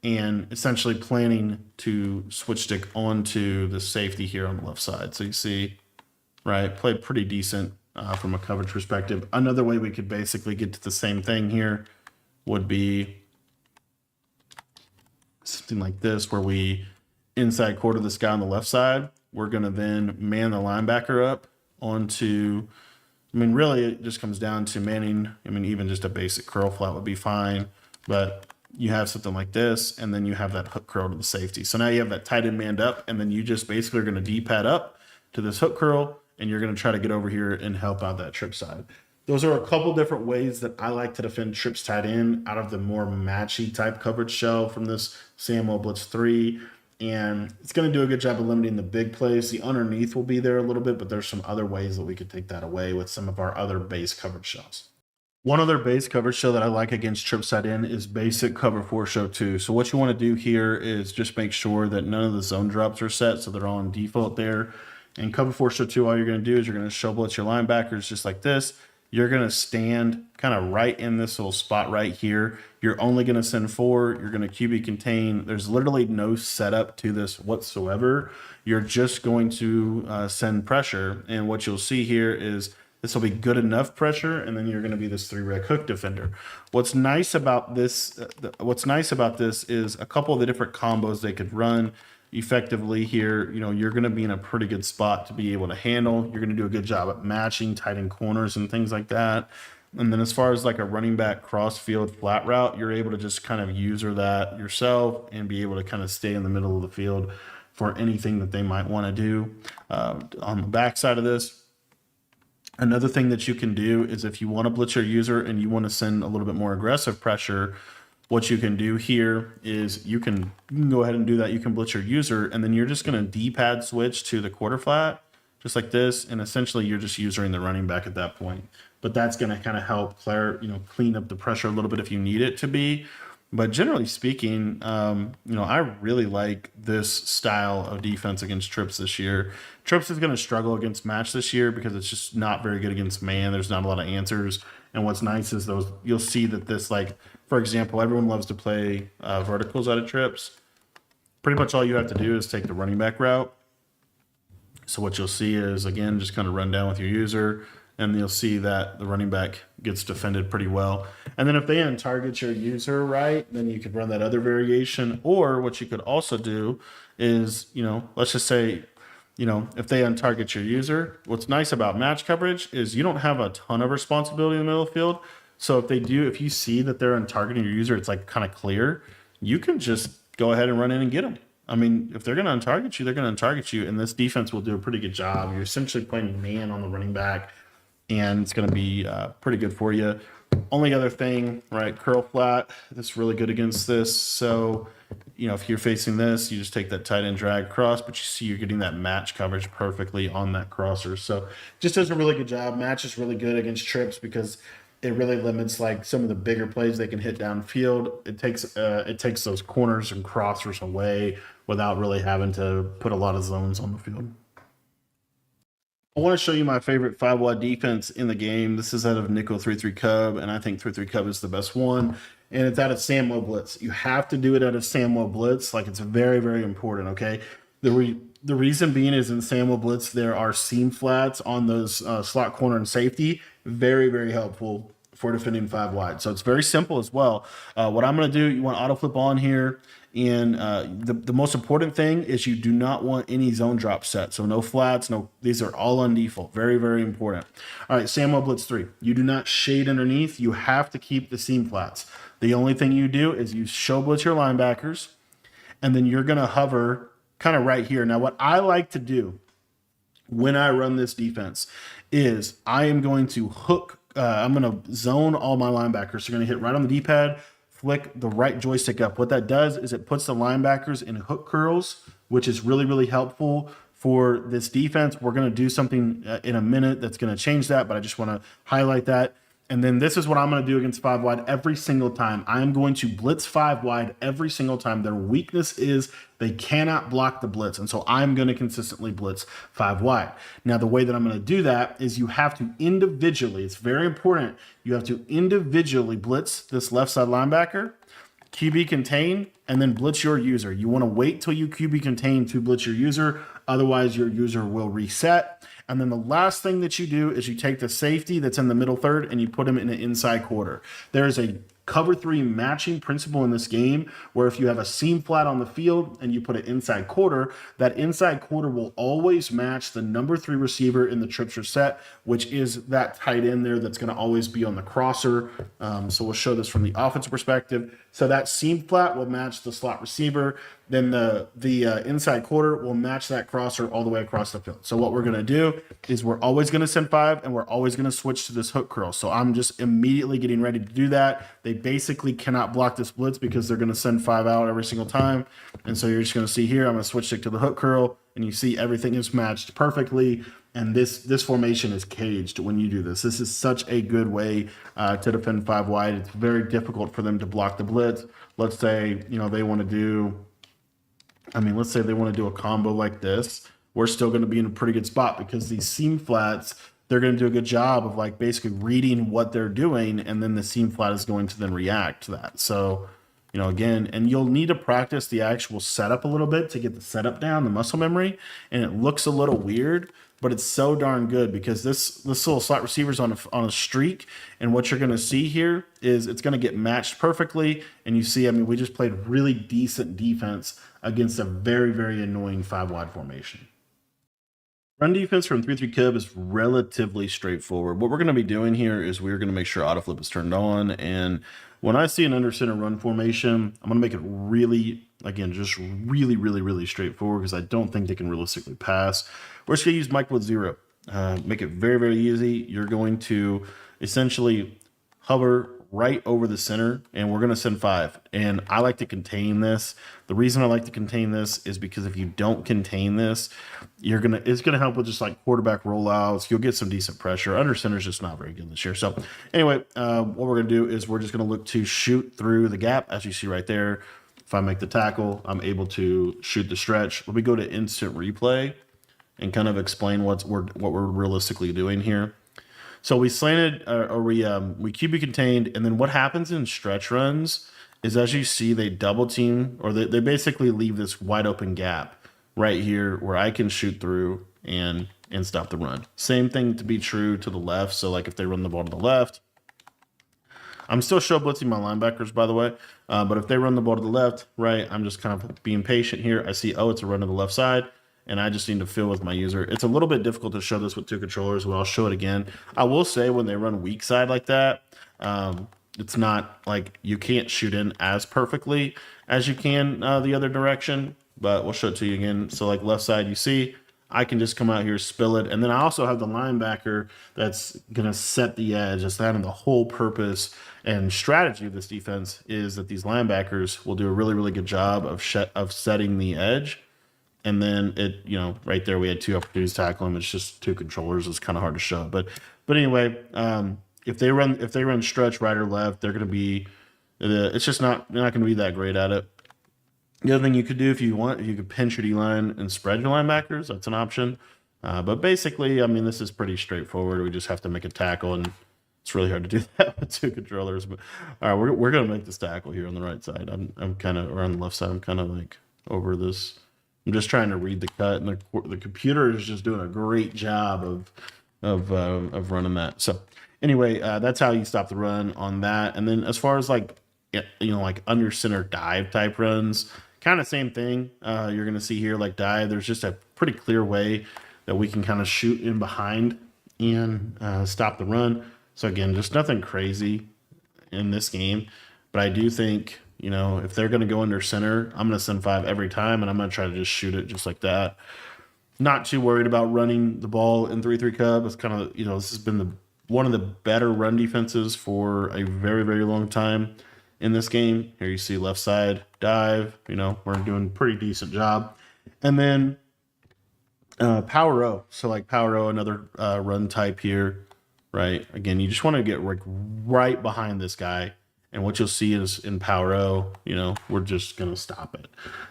And essentially planning to switch stick onto the safety here on the left side. So you see, right, played pretty decent from a coverage perspective. Another way we could basically get to the same thing here would be something like this, where we inside quarter this guy on the left side. We're going to then man the linebacker up onto, really it just comes down to manning. Even just a basic curl flat would be fine, but you have something like this, and then you have that hook curl to the safety. So now you have that tight end manned up, and then you just basically are going to D-pad up to this hook curl, and you're going to try to get over here and help out that trip side. Those are a couple different ways that I like to defend trips tight end out of the more matchy type coverage shell from this Samuel Blitz 3. And it's going to do a good job of limiting the big plays. The underneath will be there a little bit, but there's some other ways that we could take that away with some of our other base coverage shells. One other base coverage shell that I like against trips tight end is basic cover 4 show 2. So what you want to do here is just make sure that none of the zone drops are set, so they're all on default there. And cover 4 show 2, all you're going to do is you're going to show blitz your linebackers just like this. You're going to stand kind of right in this little spot right here. You're only going to send 4. You're going to QB contain. There's literally no setup to this whatsoever. You're just going to send pressure. And what you'll see here is this will be good enough pressure, and then you're going to be this 3-rec hook defender. What's nice about this is a couple of the different combos they could run effectively here. You're going to be in a pretty good spot to be able to handle. You're going to do a good job at matching tight end corners and things like that. And then as far as like a running back cross field flat route, you're able to just kind of user that yourself and be able to kind of stay in the middle of the field for anything that they might want to do. On the back side of this, another thing that you can do is if you want to blitz your user and you want to send a little bit more aggressive pressure, what you can do here is you can go ahead and do that. You can blitz your user, and then you're just going to D-pad switch to the quarter flat, just like this, and essentially you're just using the running back at that point. But that's going to kind of help clean up the pressure a little bit if you need it to be. But generally speaking, I really like this style of defense against trips this year. Trips is going to struggle against match this year because it's just not very good against man. There's not a lot of answers. And what's nice is you'll see that this, for example, everyone loves to play verticals out of trips. Pretty much all you have to do is take the running back route. So what you'll see is, again, just kind of run down with your user, and you'll see that the running back gets defended pretty well. And then if they untarget your user, right, then you could run that other variation. Or what you could also do is, let's just say, if they untarget your user, what's nice about match coverage is you don't have a ton of responsibility in the middle of the field. So if you see that they're untargeting your user, it's like kind of clear, you can just go ahead and run in and get them. If they're going to untarget you, they're going to untarget you, and this defense will do a pretty good job. You're essentially playing man on the running back, and it's going to be pretty good for you. Only other thing, right, curl flat, that's really good against this. So you know, if you're facing this, you just take that tight end drag across, but you see you're getting that match coverage perfectly on that crosser. So just does a really good job. Match is really good against trips because it really limits like some of the bigger plays they can hit downfield. It takes those corners and crossers away without really having to put a lot of zones on the field. I want to show you my favorite 5-wide defense in the game. This is out of Nickel 3-3 Cub, and I think 3-3 Cub is the best one. And it's out of Samo Blitz. You have to do it out of Samo Blitz. Like, it's very, very important, okay? The reason being is in Samo Blitz, there are seam flats on those slot corner and safety. Very, very helpful for defending 5 wide. So it's very simple as well. What I'm going to do, you want auto flip on here. And the most important thing is you do not want any zone drop set. So no flats, these are all on default. Very, very important. All right, Samo Blitz 3. You do not shade underneath. You have to keep the seam flats. The only thing you do is you show blitz your linebackers, and then you're going to hover kind of right here. Now, what I like to do when I run this defense is I am going to hook, I'm going to zone all my linebackers. So you're going to hit right on the D-pad, flick the right joystick up. What that does is it puts the linebackers in hook curls, which is really, really helpful for this defense. We're going to do something in a minute that's going to change that, but I just want to highlight that. And then this is what I'm going to do against 5 wide every single time. I am going to blitz 5 wide every single time. Their weakness is they cannot block the blitz. And so I'm going to consistently blitz 5 wide. Now, the way that I'm going to do that is you have to individually, it's very important, you have to individually blitz this left side linebacker, QB contain, and then blitz your user. You want to wait till you QB contain to blitz your user. Otherwise, your user will reset. And then the last thing that you do is you take the safety that's in the middle third and you put him in an inside quarter. There is a cover 3 matching principle in this game where if you have a seam flat on the field and you put an inside quarter, that inside quarter will always match the number 3 receiver in the trips or set, which is that tight end there that's going to always be on the crosser. So we'll show this from the offensive perspective. So that seam flat will match the slot receiver. Then the inside quarter will match that crosser all the way across the field. So what we're going to do is we're always going to send 5 and we're always going to switch to this hook curl. So I'm just immediately getting ready to do that. They basically cannot block this blitz because they're going to send 5 out every single time. And so you're just going to see here, I'm going to switch stick to the hook curl and you see everything is matched perfectly. And this formation is caged when you do this. This is such a good way to defend 5 wide. It's very difficult for them to block the blitz. Let's say, you know, they want to do, let's say they want to do a combo like this. We're still going to be in a pretty good spot because these seam flats, they're going to do a good job of like basically reading what they're doing. And then the seam flat is going to then react to that. So, you know, again, and you'll need to practice the actual setup a little bit to get the setup down, the muscle memory. And it looks a little weird, but it's so darn good because this little slot receiver's on a streak. And what you're going to see here is it's going to get matched perfectly. And you see, we just played really decent defense against a very, very annoying 5 wide formation. Run defense from 3-3 Cub is relatively straightforward. What we're going to be doing here is we're going to make sure auto flip is turned on. And when I see an under center run formation, I'm going to make it really, again, just really, really, really straightforward because I don't think they can realistically pass. We're just going to use Mike Blitz 0. Make it very, very easy. You're going to essentially hover right over the center and we're going to send 5. And I like to contain this. The reason I like to contain this is because if you don't contain this, it's going to help with just like quarterback rollouts. You'll get some decent pressure. Under center is just not very good this year. So anyway, what we're going to do is we're just going to look to shoot through the gap as you see right there. If I make the tackle, I'm able to shoot the stretch. Let me go to instant replay and kind of explain what we're realistically doing here. So we slanted, we QB contained, and then what happens in stretch runs is as you see, they double team, or they basically leave this wide open gap right here where I can shoot through and stop the run. Same thing to be true to the left. So like if they run the ball to the left, I'm still show blitzing my linebackers, by the way. But if they run the ball to the left, right, I'm just kind of being patient here. I see, oh, it's a run to the left side. And I just need to fill with my user. It's a little bit difficult to show this with 2 controllers, but I'll show it again. I will say when they run weak side like that, it's not like you can't shoot in as perfectly as you can the other direction, but we'll show it to you again. So like left side, you see, I can just come out here, spill it. And then I also have the linebacker that's going to set the edge. That's kind of the whole purpose and strategy of this defense, is that these linebackers will do a really, really good job of setting the edge. And then it, right there we had 2 opportunities to tackle him. It's just 2 controllers. It's kind of hard to show. But anyway, if they run stretch right or left, they're going to be, it's just not, they're not going to be that great at it. The other thing you could do if you want, you could pinch your D-line and spread your linebackers. That's an option. But basically, I mean, this is pretty straightforward. We just have to make a tackle, and it's really hard to do that with 2 controllers. But all right, we're going to make this tackle here on the right side. I'm kind of, or on the left side, I'm kind of like over this. I'm just trying to read the cut, and the computer is just doing a great job of running that. So anyway, that's how you stop the run on that. And then as far as like under center dive type runs, kind of same thing. You're going to see here, like dive, there's just a pretty clear way that we can kind of shoot in behind and stop the run. So again, just nothing crazy in this game, but I do think, if they're going to go under center, I'm going to send 5 every time, and I'm going to try to just shoot it just like that. Not too worried about running the ball in 3-3 Cub. It's kind of, this has been one of the better run defenses for a very, very long time in this game. Here you see left side dive. We're doing a pretty decent job. And then power O. So like power O, another run type here, right? Again, you just want to get right behind this guy. And what you'll see is in power O, we're just going to stop it.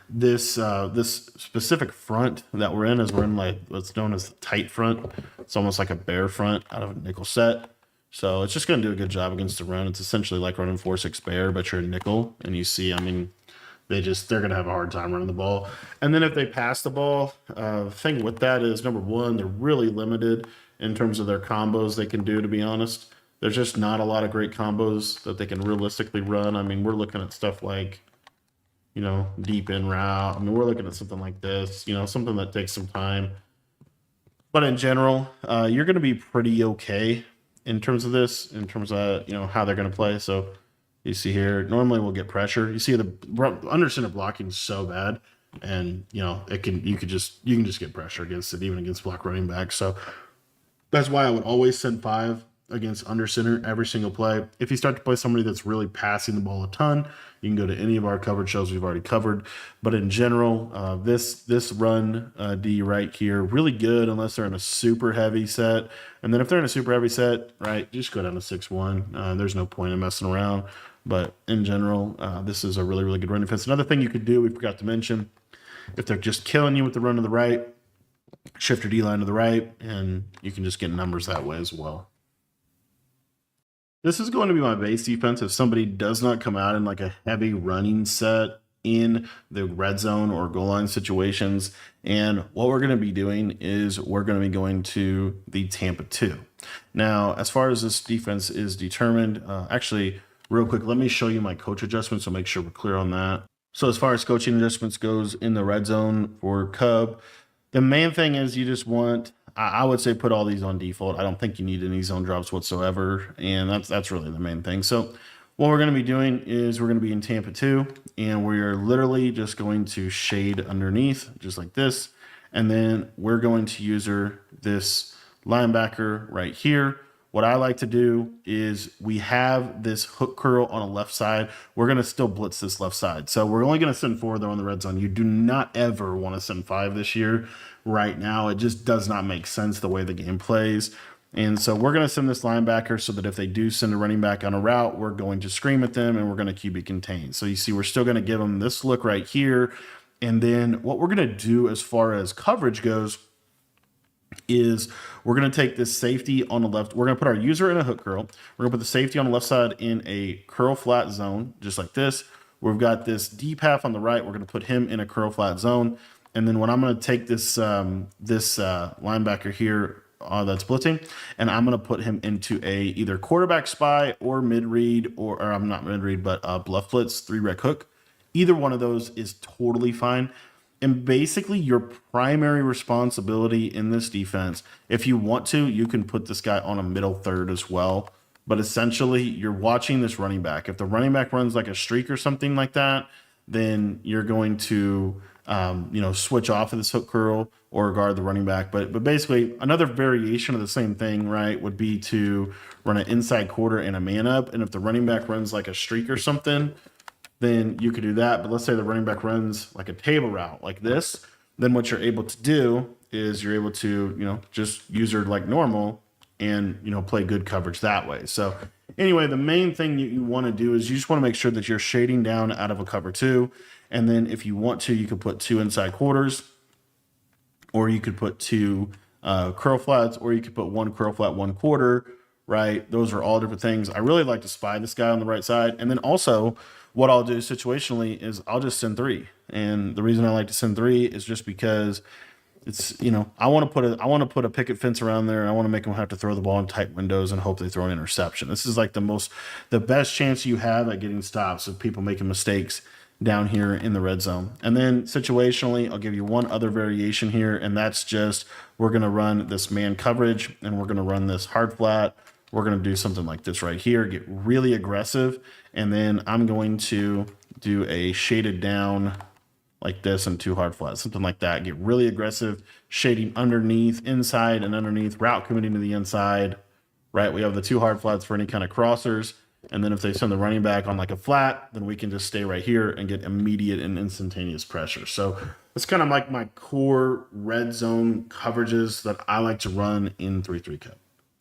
This specific front that we're in is we're in like what's known as the tight front. It's almost like a bear front out of a nickel set. So it's just going to do a good job against the run. It's essentially like running 4-6 bear, but you're a nickel. And you see, I mean, they're going to have a hard time running the ball. And then if they pass the ball, the thing with that is, number one, they're really limited in terms of their combos they can do, to be honest. There's just not a lot of great combos that they can realistically run. I mean, we're looking at stuff like, deep in route. I mean, we're looking at something like this, something that takes some time. But in general, you're going to be pretty okay in terms of this, in terms of, how they're going to play. So you see here, normally we'll get pressure. You see the under center blocking is so bad. And, you can just get pressure against it, even against block running backs. So that's why I would always send 5 against under center every single play. If you start to play somebody that's really passing the ball a ton, you can go to any of our coverage shows we've already covered. But in general, this run D right here, really good unless they're in a super heavy set. And then if they're in a super heavy set, right, just go down to 6-1. There's no point in messing around. But in general, this is a really, really good run defense. Another thing you could do, we forgot to mention, if they're just killing you with the run to the right, shift your D-line to the right, and you can just get numbers that way as well. This is going to be my base defense if somebody does not come out in like a heavy running set in the red zone or goal line situations. And what we're going to be doing is we're going to be going to the Tampa 2. Now, as far as this defense is determined, actually, real quick, let me show you my coach adjustments so make sure we're clear on that. So as far as coaching adjustments goes in the red zone for Cub, the main thing is you just want, I would say, put all these on default. I don't think you need any zone drops whatsoever, and that's really the main thing. So what we're going to be doing is we're going to be in Tampa 2, and we're literally just going to shade underneath, just like this, and then we're going to use this linebacker right here. What I like to do is we have this hook curl on the left side. We're going to still blitz this left side. So we're only going to send 4, though, in the red zone. You do not ever want to send 5 this year. Right now, it just does not make sense the way the game plays. And so we're going to send this linebacker so that if they do send a running back on a route, we're going to scream at them and we're going to QB contain. So you see, we're still going to give them this look right here. And then what we're going to do as far as coverage goes is we're going to take this safety on the left. We're going to put our user in a hook curl. We're going to put the safety on the left side in a curl flat zone, just like this. We've got this deep half on the right. We're going to put him in a curl flat zone. And then when I'm going to take this linebacker here that's blitzing, and I'm going to put him into a either quarterback spy or mid read, or I'm not mid read, but bluff blitz 3-rec hook. Either one of those is totally fine. And basically, your primary responsibility in this defense, if you want to, you can put this guy on a middle third as well. But essentially, you're watching this running back. If the running back runs like a streak or something like that, then you're going to you know, switch off of this hook curl or guard the running back. But basically another variation of the same thing, right, would be to run an inside quarter and a man up. And if the running back runs like a streak or something, then you could do that. But let's say the running back runs like a table route like this, then what you're able to do is you're able to, you know, just use her like normal and, you know, play good coverage that way. So anyway, the main thing you want to do is you just want to make sure that you're shading down out of a cover two. And then if you want to, you could put 2 inside quarters, or you could put 2 curl flats, or you could put 1 curl flat, 1 quarter, right? Those are all different things. I really like to spy this guy on the right side. And then also what I'll do situationally is I'll just send 3. And the reason I like to send 3 is just because it's, you know, I want to put a picket fence around there. And I want to make them have to throw the ball in tight windows and hope they throw an interception. This is like the best chance you have at getting stops of people making mistakes down here in the red zone. And then situationally, I'll give you one other variation here, and that's just we're going to run this man coverage and we're going to run this hard flat. We're going to do something like this right here, get really aggressive, and then I'm going to do a shaded down like this and 2 hard flats, something like that. Get really aggressive, shading underneath, inside and underneath, route committing to the inside, right? We have the 2 hard flats for any kind of crossers. And then if they send the running back on like a flat, then we can just stay right here and get immediate and instantaneous pressure. So it's kind of like my core red zone coverages that I like to run in 3-3 Cub.